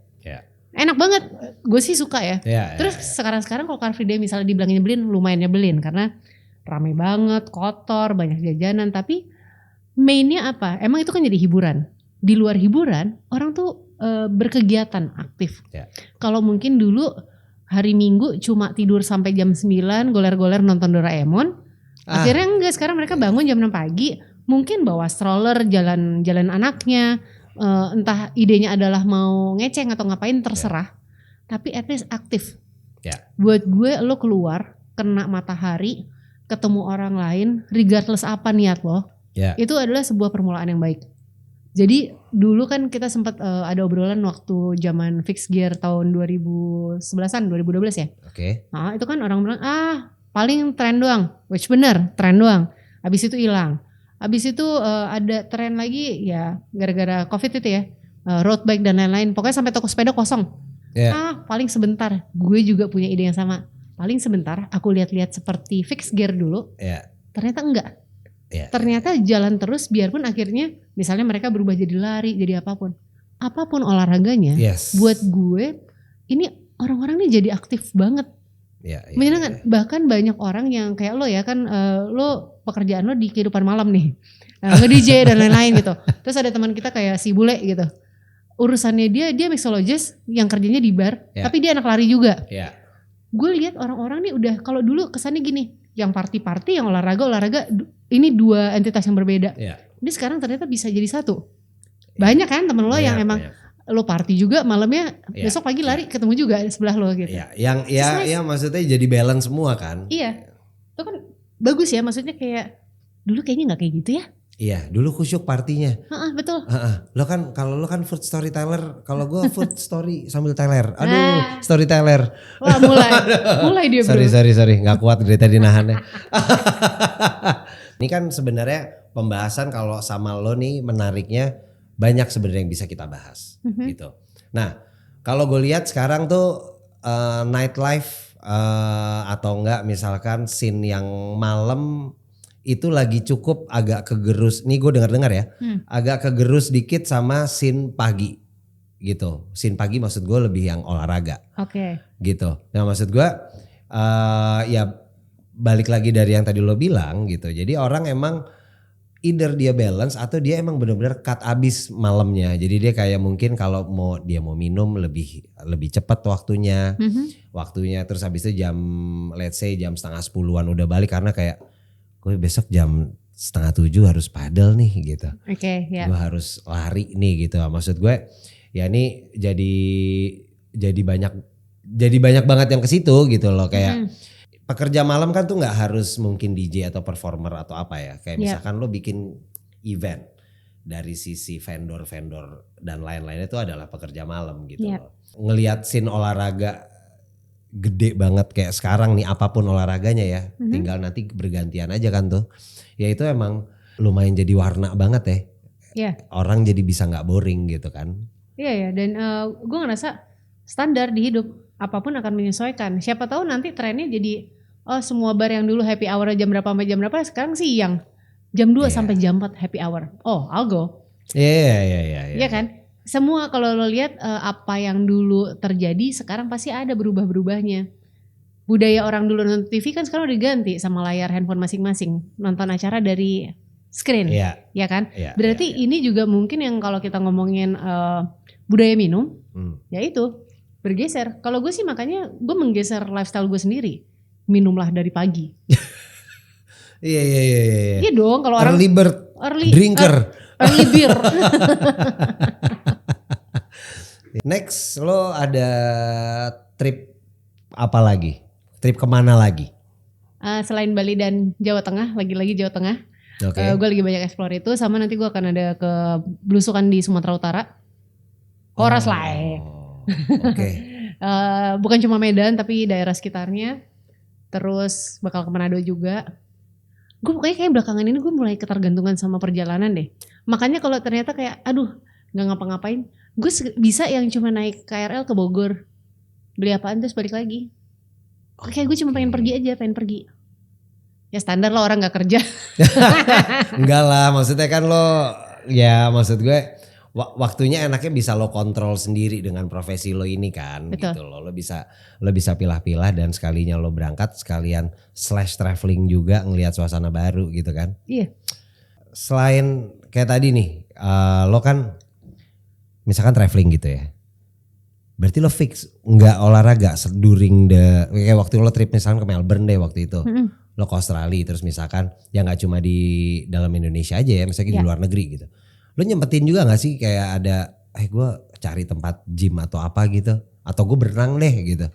Speaker 1: Enak banget, gue sih suka ya. Terus sekarang kalau Car Free Day misalnya dibilang nyebelin, lumayan nyebelin karena rame banget, kotor, banyak jajanan. Tapi mainnya apa? Emang itu kan jadi hiburan. di luar hiburan orang tuh berkegiatan aktif. Kalau mungkin dulu hari Minggu cuma tidur sampai jam 9, goler-goler nonton Doraemon. Akhirnya enggak, sekarang mereka bangun jam 6 pagi, mungkin bawa stroller jalan anaknya, entah idenya adalah mau ngeceng atau ngapain terserah. Tapi at least aktif. Buat gue lo keluar, kena matahari, ketemu orang lain, regardless apa niat lo, itu adalah sebuah permulaan yang baik. Jadi dulu kan kita sempat ada obrolan waktu zaman fixed gear tahun 2011-an, 2012 ya. Nah itu kan orang bilang paling tren doang, which bener tren doang. Habis itu hilang. Habis itu ada tren lagi ya gara-gara COVID itu ya, road bike dan lain-lain. Pokoknya sampai toko sepeda kosong. Paling sebentar. Gue juga punya ide yang sama. Paling sebentar aku lihat-lihat seperti fixed gear dulu. Ternyata enggak. Ternyata jalan terus biarpun akhirnya misalnya mereka berubah jadi lari, jadi apapun olahraganya. Buat gue ini orang-orang ini jadi aktif banget. Menyenangkan. Bahkan banyak orang yang kayak lo ya kan, lo pekerjaan lo di kehidupan malam nih, nge-DJ dan lain-lain gitu. Terus ada teman kita kayak si Bule gitu, urusannya dia mixologist yang kerjanya di bar, tapi dia anak lari juga. Gue lihat orang-orang nih udah, kalau dulu kesannya gini, yang party-party, yang olahraga, ini dua entitas yang berbeda. Ini sekarang ternyata bisa jadi satu. Banyak kan temen lo yang emang lo party juga malamnya, besok pagi lari ketemu juga sebelah lo gitu.
Speaker 2: Yang maksudnya jadi balance semua kan.
Speaker 1: Itu kan bagus ya, maksudnya kayak dulu kayaknya nggak kayak gitu ya.
Speaker 2: Dulu khusyuk partinya.
Speaker 1: Betul.
Speaker 2: Lo kan kalau lo kan food storyteller, kalau gue food story sambil teller. Aduh, storyteller.
Speaker 1: Wah, mulai dia bro.
Speaker 2: Sorry, nggak kuat dari tadi nahannya. Ini kan sebenarnya pembahasan kalau sama lo nih menariknya banyak sebenarnya yang bisa kita bahas gitu. Nah, kalau gue lihat sekarang tuh nightlife atau enggak misalkan scene yang malam itu lagi cukup agak kegerus. Nih gue dengar ya, agak kegerus dikit sama scene pagi gitu. Scene pagi maksud gue lebih yang olahraga. Gitu. Nah maksud gue ya balik lagi dari yang tadi lo bilang gitu. Jadi orang emang either dia balance atau dia emang benar-benar cut abis malamnya. Jadi dia kayak mungkin kalau dia mau minum lebih cepat waktunya. Waktunya terus habis itu jam let's say jam 6:30-an udah balik karena kayak gue besok jam 6:30 harus padel nih gitu. Gue harus lari nih gitu. Maksud gue ya ini jadi banyak banget yang ke situ gitu loh kayak pekerja malam kan tuh nggak harus mungkin DJ atau performer atau apa ya. Kayak misalkan lo bikin event dari sisi vendor-vendor dan lain-lainnya itu adalah pekerja malam gitu loh. Ngelihat scene olahraga gede banget kayak sekarang nih apapun olahraganya ya, tinggal nanti bergantian aja kan tuh. Ya itu emang lumayan jadi warna banget ya. Orang jadi bisa nggak boring gitu kan.
Speaker 1: Dan gue ngerasa standar di hidup apapun akan menyesuaikan. Siapa tahu nanti trennya jadi semua bar yang dulu happy hour jam berapa sampai jam berapa sekarang siang. Jam 2 sampai jam 4 happy hour. I'll go. Iya kan? Semua kalau lo lihat apa yang dulu terjadi sekarang pasti ada berubah-berubahnya. Budaya orang dulu nonton TV kan sekarang udah diganti sama layar handphone masing-masing. Nonton acara dari screen, ya kan? Berarti ini juga mungkin yang kalau kita ngomongin budaya minum, ya itu bergeser. Kalau gue sih makanya gue menggeser lifestyle gue sendiri. Minumlah dari pagi. Iya dong kalau orang
Speaker 2: early bird drinker.
Speaker 1: Early beer.
Speaker 2: Next lo ada trip apa lagi? Trip kemana lagi?
Speaker 1: Selain Bali dan Jawa Tengah, lagi-lagi Jawa Tengah. Gue lagi banyak explore itu, sama nanti gue akan ada ke belusukan di Sumatera Utara. Koras lah. Bukan cuma Medan tapi daerah sekitarnya. Terus bakal ke Manado juga. Gue pokoknya kayak belakangan ini gue mulai ketergantungan sama perjalanan deh. Makanya kalau ternyata kayak gak ngapa-ngapain, gue bisa yang cuma naik KRL ke Bogor, beli apaan terus balik lagi. Kayak gue cuma pengen pergi. Ya standar lah orang gak kerja.
Speaker 2: Enggak lah, maksudnya kan lo, ya maksud gue waktunya enaknya bisa lo kontrol sendiri dengan profesi lo ini kan.
Speaker 1: Betul.
Speaker 2: Gitu lo bisa pilah-pilah dan sekalinya lo berangkat sekalian /traveling juga ngelihat suasana baru gitu kan.
Speaker 1: Iya.
Speaker 2: Selain kayak tadi nih, lo kan misalkan traveling gitu ya. Berarti lo fix nggak olahraga during kayak waktu lo trip misalkan ke Melbourne deh waktu itu. Lo ke Australia terus misalkan ya nggak cuma di dalam Indonesia aja ya, misalnya di luar negeri gitu. Lo nyempetin juga nggak sih kayak ada gue cari tempat gym atau apa gitu, atau gue berenang deh gitu?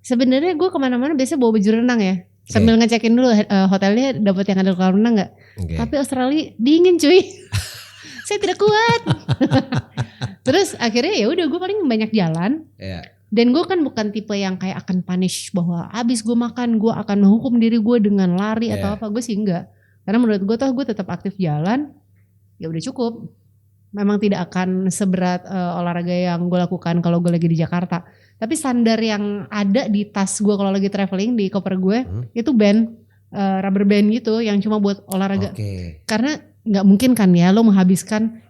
Speaker 1: Sebenarnya gue kemana-mana biasanya bawa baju renang ya. Sambil ngecekin dulu hotelnya dapat yang ada kolam renang nggak. Tapi Australia dingin cuy. Saya tidak kuat. Terus akhirnya ya udah gue paling banyak jalan. Dan gue kan bukan tipe yang kayak akan punish bahwa abis gue makan gue akan menghukum diri gue dengan lari atau apa. Gue sih enggak. Karena menurut gue gue tetap aktif jalan. Ya udah cukup. Memang tidak akan seberat olahraga yang gue lakukan kalau gue lagi di Jakarta. Tapi standar yang ada di tas gue kalau lagi traveling di koper gue itu band, rubber band gitu yang cuma buat olahraga. Karena nggak mungkin kan ya lo menghabiskan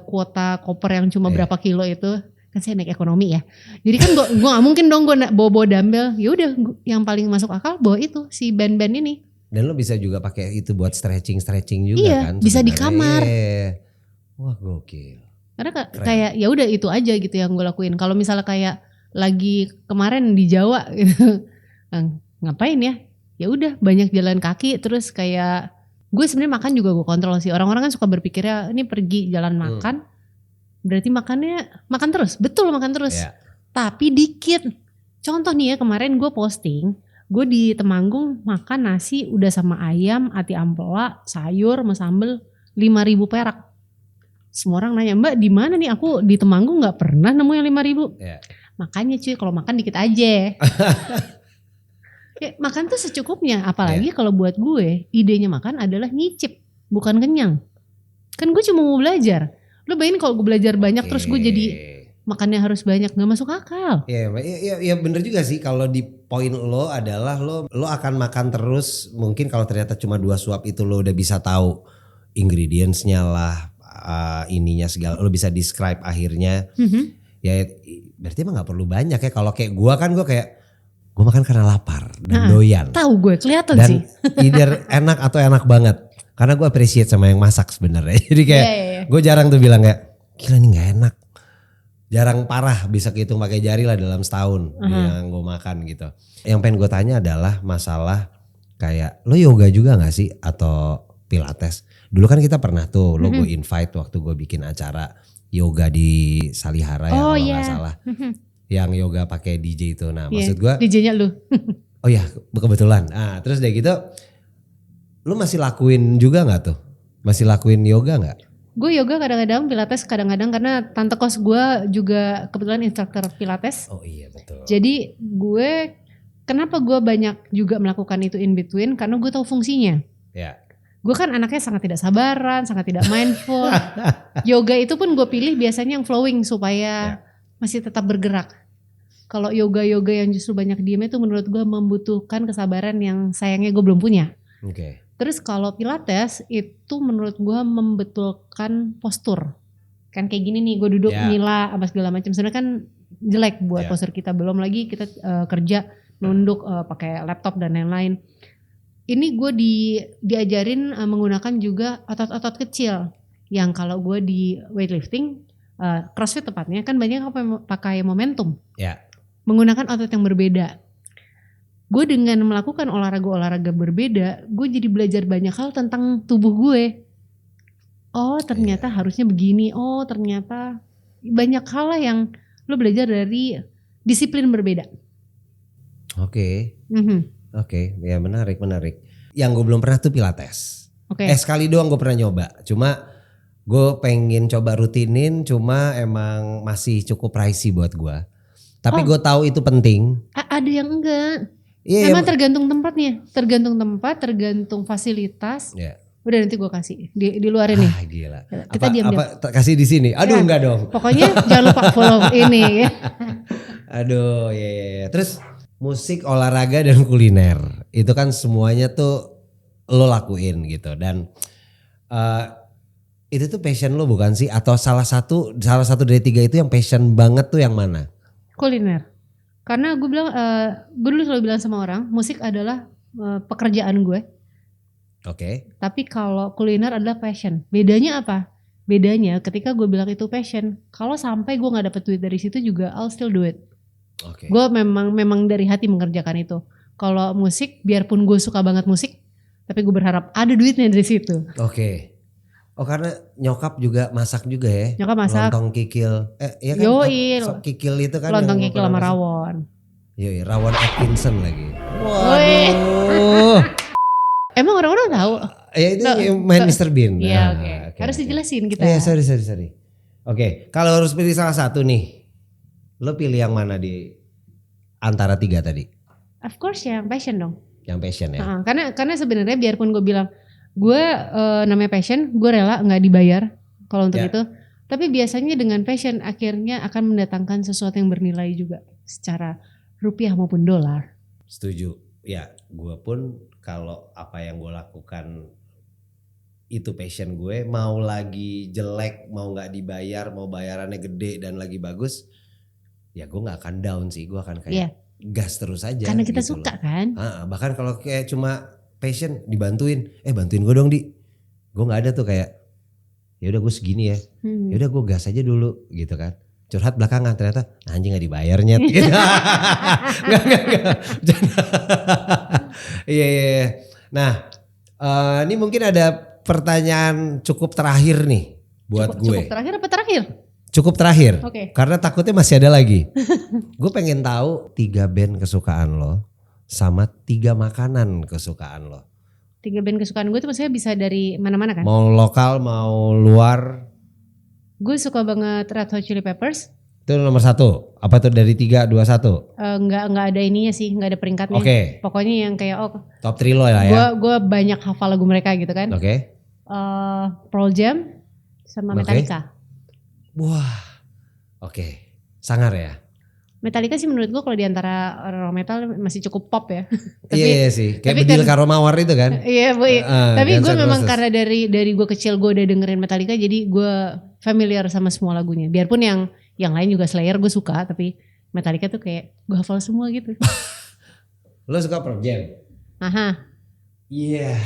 Speaker 1: kuota koper yang cuma berapa kilo itu. Kan saya naik ekonomi ya. Jadi kan gue nggak mungkin dong gue bawa dumbbell. Ya udah yang paling masuk akal bawa itu si band-band ini.
Speaker 2: Dan lo bisa juga pakai itu buat stretching juga kan?
Speaker 1: Bisa di kamar.
Speaker 2: Wah gokil.
Speaker 1: Karena kayak ya udah itu aja gitu yang gue lakuin. Kalau misalnya kayak lagi kemarin di Jawa gitu, ngapain ya? Ya udah banyak jalan kaki terus kayak gue sebenarnya makan juga gue kontrol sih. Orang-orang kan suka berpikirnya ini pergi jalan makan, berarti makan terus, betul makan terus. Tapi dikit. Contoh nih ya kemarin gue posting, gue di Temanggung makan nasi udah sama ayam, ati ampela, sayur, sama sambel 5.000 perak. Semua orang nanya, Mbak di mana nih? Aku di Temanggung nggak pernah nemu yang 5.000. Makanya cuy, kalau makan dikit aja. Makan tuh secukupnya. Apalagi kalau buat gue, idenya makan adalah nyicip, bukan kenyang. Kan gue cuma mau belajar. Lo bayangin kalau gue belajar banyak terus gue jadi makannya harus banyak, nggak masuk akal.
Speaker 2: Iya bener juga sih. Kalau di poin lo adalah lo akan makan terus. Mungkin kalau ternyata cuma 2 suap itu lo udah bisa tahu ingredientsnya lah, ininya segala. Lo bisa describe akhirnya. Ya berarti emang gak perlu banyak ya. Kalau kayak gue kan gue makan karena lapar dan doyan.
Speaker 1: Tahu gue kelihatan
Speaker 2: dan
Speaker 1: sih.
Speaker 2: Either enak atau enak banget. Karena gue appreciate sama yang masak sebenarnya. Jadi kayak gue jarang tuh bilang kayak gila ini gak enak. Jarang parah bisa kehitung pakai jari lah dalam setahun yang gue makan gitu. Yang pengen gue tanya adalah masalah kayak lo yoga juga gak sih atau pilates? Dulu kan kita pernah tuh lo gue invite waktu gue bikin acara yoga di Salihara ya kalau nggak salah, yang yoga pakai DJ itu. Nah maksud gue
Speaker 1: DJ-nya lu.
Speaker 2: Oh ya kebetulan. Terus deh gitu, lu masih lakuin juga nggak tuh? Masih lakuin yoga nggak?
Speaker 1: Gue yoga kadang-kadang, pilates kadang-kadang karena tante kos gue juga kebetulan instruktur pilates.
Speaker 2: Oh iya betul.
Speaker 1: Jadi kenapa gue banyak juga melakukan itu in between? Karena gue tahu fungsinya. Gue kan anaknya sangat tidak sabaran, sangat tidak mindful. Yoga itu pun gue pilih biasanya yang flowing supaya masih tetap bergerak. Kalau yoga-yoga yang justru banyak diem itu menurut gue membutuhkan kesabaran yang sayangnya gue belum punya. Terus kalau pilates itu menurut gue membetulkan postur. Kan kayak gini nih gue duduk nila apa segala macam. Sebenarnya kan jelek buat postur kita. Belum lagi kita kerja nunduk pakai laptop dan lain-lain. Ini gue diajarin menggunakan juga otot-otot kecil yang kalau gue di weightlifting, crossfit tepatnya kan banyak pakai momentum, menggunakan otot yang berbeda. Gue dengan melakukan olahraga berbeda, gue jadi belajar banyak hal tentang tubuh gue. Oh ternyata harusnya begini, oh ternyata banyak hal lah yang lo belajar dari disiplin berbeda.
Speaker 2: Oke, ya menarik. Yang gue belum pernah tuh pilates. Sekali doang gue pernah nyoba. Cuma gue pengen coba rutinin. Cuma emang masih cukup pricey buat gue. Tapi gue tahu itu penting.
Speaker 1: Ada yang enggak. Emang tergantung tempatnya. Tergantung tempat, tergantung fasilitas. Udah nanti gue kasih diluarin nih.
Speaker 2: Gila.
Speaker 1: Kita diam-diam.
Speaker 2: Kasih di sini. Aduh enggak dong.
Speaker 1: Pokoknya jangan lupa follow ini ya.
Speaker 2: Aduh ya. Terus musik, olahraga dan kuliner itu kan semuanya tuh lo lakuin gitu. Dan itu tuh passion lo bukan sih? Atau salah satu dari 3 itu yang passion banget tuh yang mana?
Speaker 1: Kuliner. Karena gue bilang, gue dulu selalu bilang sama orang, musik adalah pekerjaan gue. Tapi kalau kuliner adalah passion. Bedanya apa? bedanya ketika gue bilang itu passion, kalau sampai gue nggak dapet duit dari situ juga I'll still do it.
Speaker 2: Oke.
Speaker 1: Gue memang dari hati mengerjakan itu. Kalau musik, biarpun gue suka banget musik, tapi gue berharap ada duitnya dari situ.
Speaker 2: Oke. Oh karena nyokap juga masak juga ya?
Speaker 1: Nyokap masak.
Speaker 2: Lontong kikil. Iya kan?
Speaker 1: Yoi.
Speaker 2: Kikil itu kan.
Speaker 1: Lontong kikil sama rawon.
Speaker 2: Yoi, rawon Atkinson lagi.
Speaker 1: Waduh. Emang orang-orang tahu?
Speaker 2: Ya itu yang main Mr. Bean.
Speaker 1: Iya oke. Harus dijelasin kita.
Speaker 2: Iya sorry. Oke, kalau harus pilih salah satu nih, lo pilih yang mana di antara 3 tadi?
Speaker 1: Of course yang passion dong.
Speaker 2: Yang passion ya.
Speaker 1: Karena sebenarnya biarpun gue bilang gue namanya passion, gue rela nggak dibayar kalau untuk itu. Tapi biasanya dengan passion akhirnya akan mendatangkan sesuatu yang bernilai juga secara rupiah maupun dolar.
Speaker 2: Setuju. Ya, gue pun kalau apa yang gue lakukan itu passion gue, mau lagi jelek, mau nggak dibayar, mau bayarannya gede dan lagi bagus, ya gue nggak akan down sih, gue akan kayak gas terus aja.
Speaker 1: Karena kita
Speaker 2: gitu
Speaker 1: suka
Speaker 2: loh.
Speaker 1: kan.
Speaker 2: Bahkan kalau kayak cuma passion dibantuin, bantuin gue dong di, gue nggak ada tuh kayak, ya udah gue segini ya, ya udah gue gas aja dulu gitu kan. Curhat belakangan ternyata anjing gak dibayarnya. Gitu. Enggak. Iya. Nah, ini mungkin ada pertanyaan cukup terakhir nih buat gue.
Speaker 1: Cukup terakhir apa terakhir?
Speaker 2: Cukup terakhir.
Speaker 1: Oke.
Speaker 2: Karena takutnya masih ada lagi. Gue pengen tahu 3 band kesukaan lo sama 3 makanan kesukaan lo.
Speaker 1: 3 band kesukaan gue tuh maksudnya bisa dari mana-mana kan?
Speaker 2: Mau lokal, mau luar.
Speaker 1: Gue suka banget Red Hot Chili Peppers.
Speaker 2: Itu nomor 1. Apa tuh dari 3, 2, 1?
Speaker 1: Enggak ada ininya sih, enggak ada peringkatnya.
Speaker 2: Oke.
Speaker 1: Pokoknya yang kayak
Speaker 2: top 3 lo lah ya.
Speaker 1: Gue banyak hafal lagu mereka gitu kan.
Speaker 2: Oke.
Speaker 1: Pearl Jam sama Metallica.
Speaker 2: Wah. Oke. Sangar ya.
Speaker 1: Metallica sih menurut gue kalau diantara rock metal masih cukup pop ya.
Speaker 2: Iya sih, kayak Bedil Karomawar itu kan.
Speaker 1: Iya bu. Tapi gue memang karena dari gue kecil gue udah dengerin Metallica, jadi gue familiar sama semua lagunya. Biarpun yang lain juga Slayer gue suka, tapi Metallica tuh kayak gue hafal semua gitu.
Speaker 2: Lo suka Pearl Jam?
Speaker 1: Aha.
Speaker 2: Iya.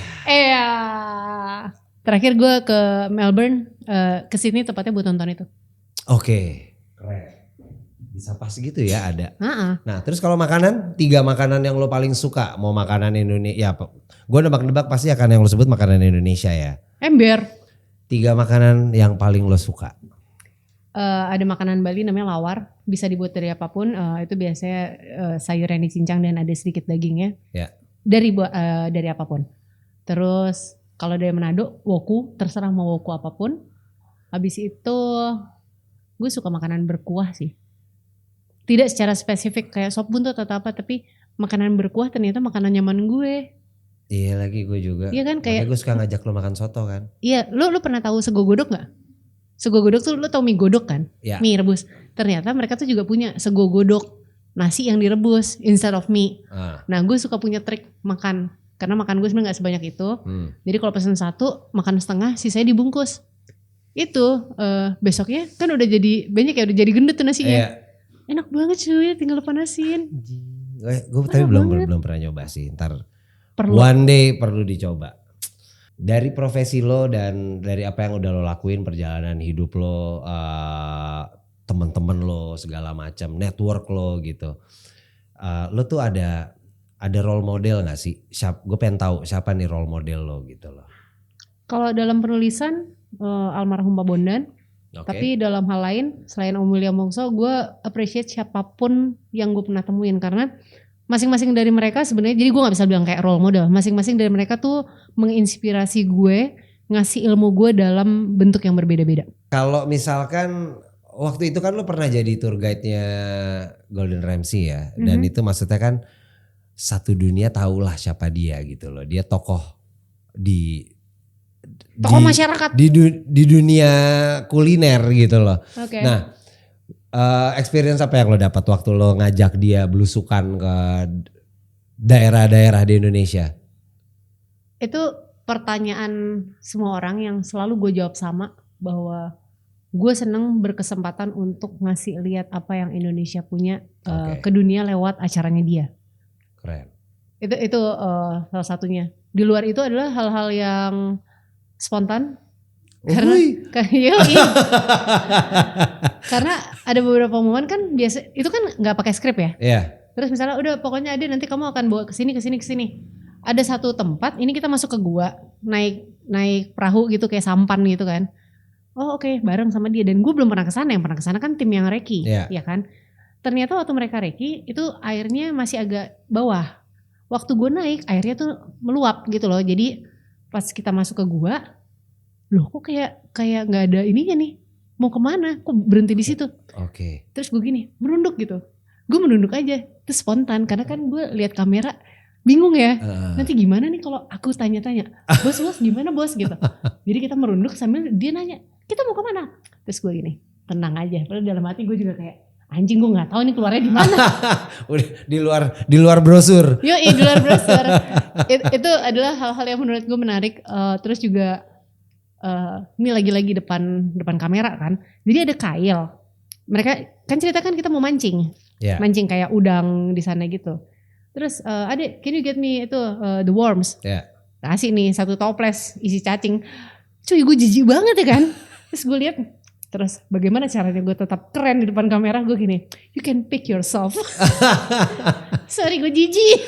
Speaker 1: Terakhir gue ke Melbourne, ke Sydney tepatnya buat nonton itu.
Speaker 2: Oke, keren. Bisa pas gitu ya ada.
Speaker 1: Nah
Speaker 2: terus kalau makanan, 3 makanan yang lo paling suka, mau makanan Indonesia, ya gue nebak-nebak pasti akan yang lo sebut makanan Indonesia ya.
Speaker 1: Ember.
Speaker 2: 3 makanan yang paling lo suka.
Speaker 1: Ada makanan Bali namanya lawar, bisa dibuat dari apapun. Itu biasanya sayur yang dicincang dan ada sedikit dagingnya.
Speaker 2: Ya.
Speaker 1: Dari apapun. Terus kalau dari Manado, woku, terserah mau woku apapun. Habis itu gue suka makanan berkuah sih. Tidak secara spesifik kayak sop buntut atau apa, tapi makanan berkuah ternyata makanan nyaman gue.
Speaker 2: Iya lagi gue juga.
Speaker 1: Iya kan kayak
Speaker 2: gue suka ngajak lo makan soto kan.
Speaker 1: Iya, lu pernah tahu sego godok gak? Sego godok tuh lu tau mie godok kan?
Speaker 2: Ya.
Speaker 1: Mie rebus. Ternyata mereka tuh juga punya sego godok, nasi yang direbus instead of mie. Nah gue suka punya trik makan, karena makan gue sebenarnya gak sebanyak itu. Jadi kalau pesen 1, makan setengah, sisanya dibungkus. Itu besoknya kan udah jadi banyak ya, udah jadi gendut tuh nasinya.
Speaker 2: Iya.
Speaker 1: Enak banget cuy, tinggal panasin.
Speaker 2: Gue tapi belum pernah nyoba sih. Ntar one day perlu dicoba. Dari profesi lo dan dari apa yang udah lo lakuin, perjalanan hidup lo, teman-teman lo segala macam, network lo gitu. Lo tuh ada role model gak sih? Gue pengen tahu siapa nih role model lo gitu loh.
Speaker 1: Kalau dalam penulisan almarhum Pak Bondan. Okay. Tapi dalam hal lain selain Om William Wongso, gue appreciate siapapun yang gue pernah temuin, karena masing-masing dari mereka sebenarnya, jadi gue nggak bisa bilang kayak role model. Masing-masing dari mereka tuh menginspirasi gue, ngasih ilmu gue dalam bentuk yang berbeda-beda.
Speaker 2: Kalau misalkan waktu itu kan lo pernah jadi tour guide-nya Gordon Ramsay ya, dan itu maksudnya kan satu dunia tahulah siapa dia gitu loh. Dia tokoh
Speaker 1: masyarakat
Speaker 2: di dunia kuliner gitu loh.
Speaker 1: Okay.
Speaker 2: Nah, experience apa yang lo dapat waktu lo ngajak dia belusukan ke daerah-daerah di Indonesia?
Speaker 1: Itu pertanyaan semua orang yang selalu gue jawab sama, bahwa gue seneng berkesempatan untuk ngasih lihat apa yang Indonesia punya ke dunia lewat acaranya dia.
Speaker 2: Keren.
Speaker 1: Itu salah satunya. Di luar itu adalah hal-hal yang spontan. Karena ada beberapa momen kan biasa itu kan nggak pakai skrip ya.
Speaker 2: Iya.
Speaker 1: Terus misalnya udah pokoknya ada nanti kamu akan bawa ke sini. Ada satu tempat ini kita masuk ke gua, naik perahu gitu kayak sampan gitu kan. Oh oke, bareng sama dia dan gue belum pernah kesana. Yang pernah kesana kan tim yang reki, ya kan. Ternyata waktu mereka reki itu airnya masih agak bawah. Waktu gue naik airnya tuh meluap gitu loh. Jadi pas kita masuk ke gua, loh kok kayak nggak ada ininya nih. Mau kemana? Kok berhenti di situ?
Speaker 2: Oke.
Speaker 1: Terus gue gini, merunduk gitu. Gue menunduk aja, itu spontan karena kan gue lihat kamera bingung ya. Nanti gimana nih kalau aku tanya-tanya, bos gimana bos gitu. Jadi kita merunduk sambil dia nanya, kita mau kemana? Terus gue gini, tenang aja. Padahal dalam hati gue juga kayak anjing gue nggak tahu nih keluarnya di mana.
Speaker 2: Udah di luar brosur.
Speaker 1: Di luar brosur. Itu adalah hal-hal yang menurut gue menarik. Terus juga ini lagi-lagi depan kamera kan. Jadi ada kail. Mereka kan ceritakan kita mau mancing. Mancing kayak udang di sana gitu. Terus adek, can you get me itu the worms? Kasih nih satu toples isi cacing. Cuy gue jijik banget ya kan. Terus gue lihat, terus bagaimana caranya gue tetap keren di depan kamera, gue gini, you can pick yourself. Sorry gue jijik.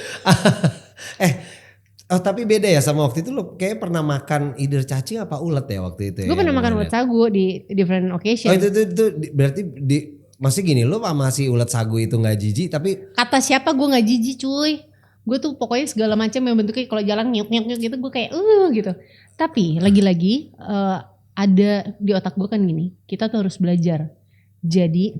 Speaker 2: Tapi beda ya sama waktu itu lo kayak pernah makan either cacing apa ulet ya waktu itu ya?
Speaker 1: Gue pernah makan ulet sagu di different occasion.
Speaker 2: Oh itu berarti masih gini lo sama si ulet sagu itu gak jijik tapi.
Speaker 1: Kata siapa gue gak jijik cuy. Gue tuh pokoknya segala macam yang bentuknya kalau jalan nyuk gitu gue kayak gitu. Tapi lagi-lagi ada di otak gue kan gini, kita tuh harus belajar. Jadi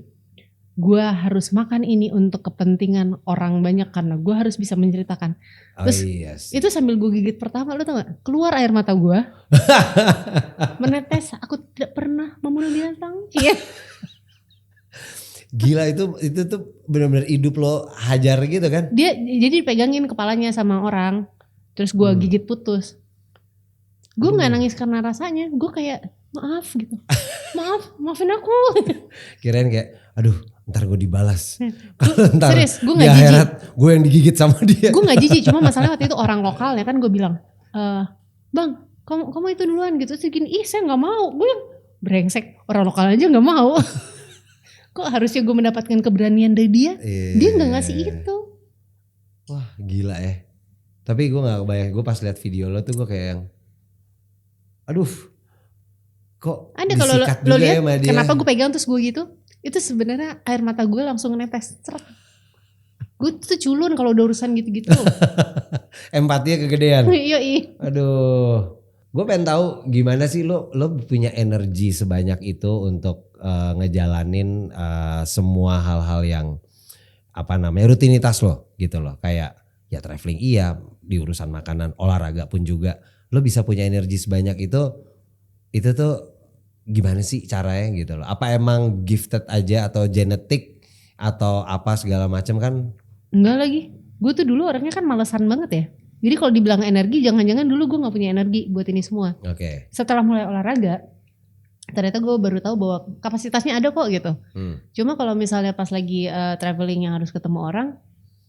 Speaker 1: gue harus makan ini untuk kepentingan orang banyak karena gue harus bisa menceritakan. Terus itu sambil gue gigit pertama, lo tau gak? Keluar air mata gue, menetes. Aku tidak pernah membunuh binatang.
Speaker 2: Gila itu tuh benar-benar hidup lo hajar gitu kan?
Speaker 1: Dia jadi pegangin kepalanya sama orang, terus gue gigit putus. Gue nggak nangis karena rasanya, gue kayak maaf gitu, maafin aku.
Speaker 2: Kirain kayak, aduh, ntar gue dibalas.
Speaker 1: Ntar serius, gue nggak jijik.
Speaker 2: Gue yang digigit sama dia.
Speaker 1: Gue nggak jijik, cuma masalah waktu itu orang lokal ya kan gue bilang, bang, kamu itu duluan gitu. Terus gini, saya nggak mau. Gue yang brengsek, orang lokal aja nggak mau. Kok harusnya gue mendapatkan keberanian dari dia? Dia nggak ngasih itu.
Speaker 2: Wah gila ya. Tapi gue nggak kebayang. Gue pas lihat video lo tuh gue kayak yang, aduh, kok
Speaker 1: ada kalau lo lihat ya kenapa gue pegang terus gue gitu? Itu sebenarnya air mata gue langsung netes. Gue tuh culun kalau udah urusan gitu-gitu.
Speaker 2: Empatinya kegedean.
Speaker 1: Iya.
Speaker 2: Aduh, gue pengen tahu gimana sih lo punya energi sebanyak itu untuk ngejalanin semua hal-hal yang rutinitas lo gitu loh. Kayak ya traveling iya, di urusan makanan, olahraga pun juga. Lo bisa punya energi sebanyak itu tuh gimana sih caranya gitu loh? Apa emang gifted aja atau genetik atau apa segala macam kan?
Speaker 1: Enggak lagi, gue tuh dulu orangnya kan malesan banget ya. Jadi kalau dibilang energi, jangan-jangan dulu gue nggak punya energi buat ini semua.
Speaker 2: Oke.
Speaker 1: Setelah mulai olahraga, ternyata gue baru tahu bahwa kapasitasnya ada kok gitu. Cuma kalau misalnya pas lagi traveling yang harus ketemu orang,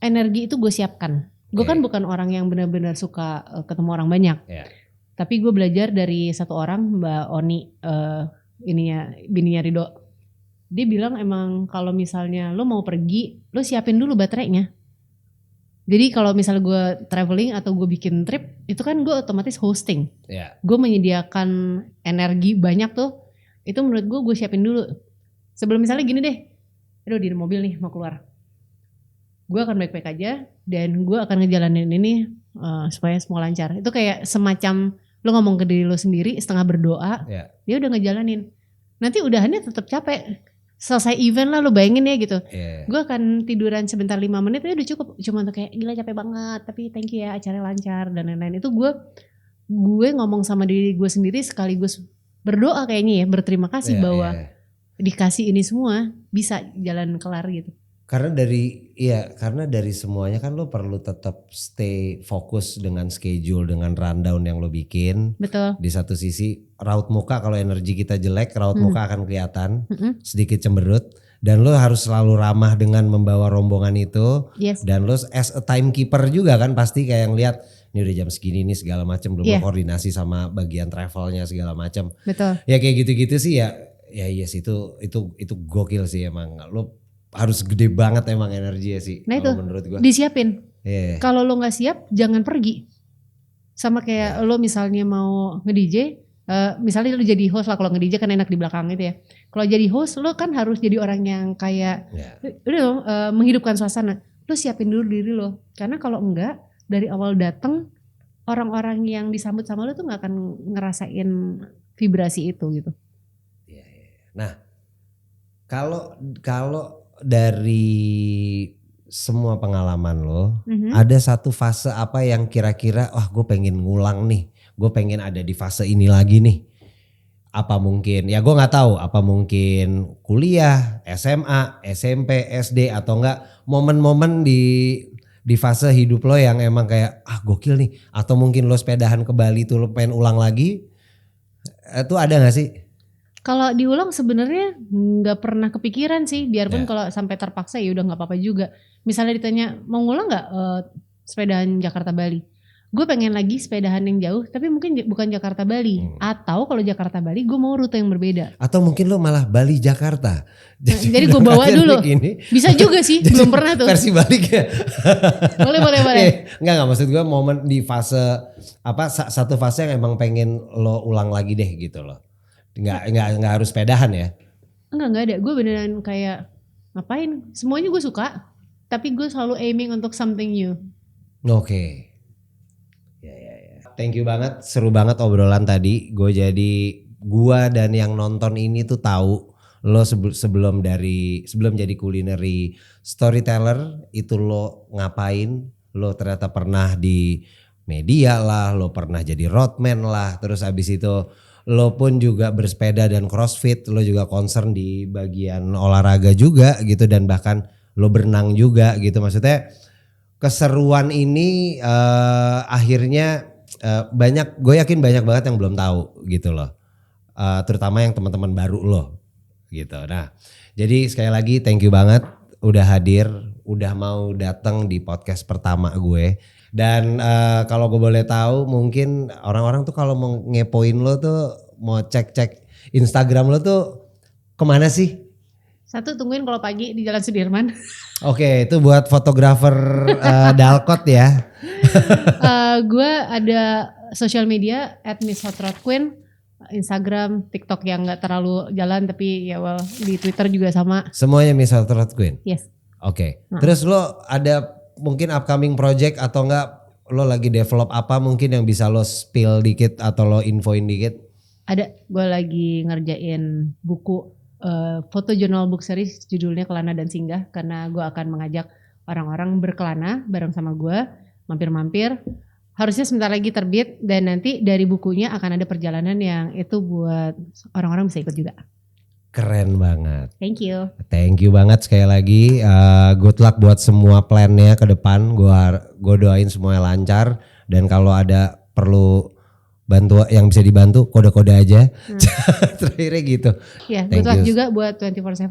Speaker 1: energi itu gue siapkan. Gue kan bukan orang yang benar-benar suka ketemu orang banyak. Tapi gue belajar dari satu orang, Mbak Oni, bininya Rido. Dia bilang emang kalau misalnya lo mau pergi, lo siapin dulu baterainya. Jadi kalau misalnya gue traveling atau gue bikin trip, itu kan gue otomatis hosting. Gue menyediakan energi banyak tuh, itu menurut gue siapin dulu. Sebelum misalnya gini deh, aduh di mobil nih mau keluar. Gue akan baik-baik aja dan gue akan ngejalanin ini supaya semua lancar. Itu kayak semacam lo ngomong ke diri lo sendiri setengah berdoa, dia udah ngejalanin. Nanti udahannya tetap capek. Selesai event lah lo bayangin ya gitu. Gue akan tiduran sebentar 5 menit ya udah cukup. Cuma tuh kayak gila capek banget tapi thank you ya acaranya lancar dan lain-lain. Itu gue ngomong sama diri gue sendiri sekaligus berdoa kayaknya ya. Berterima kasih bahwa dikasih ini semua bisa jalan kelar gitu.
Speaker 2: Karena dari semuanya kan lo perlu tetap stay fokus dengan schedule, dengan rundown yang lo bikin.
Speaker 1: Betul.
Speaker 2: Di satu sisi raut muka, kalau energi kita jelek, raut muka akan kelihatan sedikit cemberut. Dan lo harus selalu ramah dengan membawa rombongan itu.
Speaker 1: Yes.
Speaker 2: Dan lo as a timekeeper juga kan pasti kayak yang lihat ini udah jam segini nih segala macam, belum koordinasi sama bagian travelnya segala macam.
Speaker 1: Betul.
Speaker 2: Ya kayak gitu-gitu sih ya yes itu gokil sih emang. Lo harus gede banget emang energinya sih.
Speaker 1: Nah itu
Speaker 2: menurut gua.
Speaker 1: disiapin.
Speaker 2: Yeah.
Speaker 1: Kalau lo nggak siap jangan pergi. Sama kayak lo misalnya mau nge-DJ. Misalnya lu jadi host lah, kalau nge-DJ kan enak di belakang gitu ya. Kalau jadi host lu kan harus jadi orang yang kayak menghidupkan suasana. Lu siapin dulu diri lo. Karena kalau enggak dari awal datang orang-orang yang disambut sama lu tuh nggak akan ngerasain vibrasi itu gitu.
Speaker 2: Nah, kalau dari semua pengalaman lo, ada satu fase apa yang kira-kira gue pengen ngulang nih. Gue pengen ada di fase ini lagi nih. Apa mungkin, ya gue gak tahu, apa mungkin kuliah, SMA, SMP, SD atau enggak momen-momen di fase hidup lo yang emang kayak gokil nih. Atau mungkin lo sepedahan ke Bali tuh lo pengen ulang lagi. Itu ada gak sih?
Speaker 1: Kalau diulang sebenarnya nggak pernah kepikiran sih, biarpun kalau sampai terpaksa ya udah nggak apa-apa juga. Misalnya ditanya mau ngulang nggak sepedahan Jakarta Bali, gue pengen lagi sepedahan yang jauh, tapi mungkin bukan Jakarta Bali. Atau kalau Jakarta Bali gue mau rute yang berbeda.
Speaker 2: Atau mungkin lo malah Bali Jakarta.
Speaker 1: Jadi gue bawa dulu. Bisa juga sih, belum pernah tuh.
Speaker 2: Versi baliknya.
Speaker 1: boleh.
Speaker 2: Enggak maksud gue momen di fase satu fase yang emang pengen lo ulang lagi deh gitu loh. Enggak harus sepedahan ya? Enggak
Speaker 1: ada. Gue beneran kayak ngapain? Semuanya gue suka, tapi gue selalu aiming untuk something new.
Speaker 2: Oke. Ya. Thank you banget, seru banget obrolan tadi. Gue dan yang nonton ini tuh tahu lo sebelum jadi culinary storyteller itu lo ngapain? Lo ternyata pernah di media lah, lo pernah jadi roadman lah, terus abis itu lo pun juga bersepeda dan crossfit, lo juga concern di bagian olahraga juga gitu dan bahkan lo berenang juga gitu. Maksudnya keseruan ini akhirnya gue yakin banyak banget yang belum tahu gitu loh. Terutama yang teman-teman baru lo gitu. Nah, jadi sekali lagi thank you banget udah hadir, udah mau datang di podcast pertama gue. Dan kalau gue boleh tahu mungkin orang-orang tuh kalau mau ngepoin lo tuh mau cek Instagram lo tuh kemana sih?
Speaker 1: Satu, tungguin kalau pagi di Jalan Sudirman.
Speaker 2: Oke, itu buat fotografer Dalkot ya.
Speaker 1: Gue ada sosial media @MissHotRodQueen, Instagram, TikTok yang gak terlalu jalan tapi ya di Twitter juga sama.
Speaker 2: Semuanya MissHotRodQueen?
Speaker 1: Yes.
Speaker 2: Oke. Terus lo ada mungkin upcoming project atau enggak lo lagi develop apa mungkin yang bisa lo spill dikit atau lo infoin dikit?
Speaker 1: Ada, gue lagi ngerjain buku foto journal book series judulnya Kelana dan Singgah, karena gue akan mengajak orang-orang berkelana bareng sama gue, mampir-mampir. Harusnya sebentar lagi terbit dan nanti dari bukunya akan ada perjalanan yang itu buat orang-orang bisa ikut juga.
Speaker 2: Keren banget.
Speaker 1: Thank you.
Speaker 2: Thank you banget sekali lagi. Good luck buat semua plannya ke depan. Gue doain semuanya lancar. Dan kalau ada perlu bantu yang bisa dibantu, kode-kode aja. Terakhirnya gitu.
Speaker 1: Ya, good luck juga buat 24/7.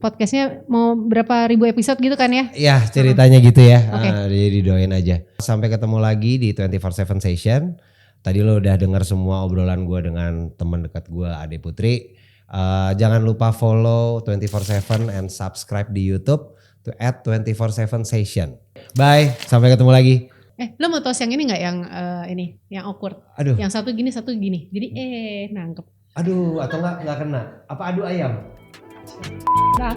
Speaker 1: Podcastnya mau berapa ribu episode gitu kan ya?
Speaker 2: Iya, ceritanya gitu ya.
Speaker 1: Okay.
Speaker 2: Jadi doain aja. Sampai ketemu lagi di 24/7 Session. Tadi lo udah dengar semua obrolan gue dengan teman dekat gue, Ade Putri. Jangan lupa follow 24/7 and subscribe di YouTube to @24/7 Session. Bye, sampai ketemu lagi.
Speaker 1: Lo mau tos yang ini nggak yang awkward?
Speaker 2: Aduh.
Speaker 1: Yang satu gini. Jadi nangkep.
Speaker 2: Aduh, atau nggak kena? Apa adu ayam?
Speaker 1: Nah.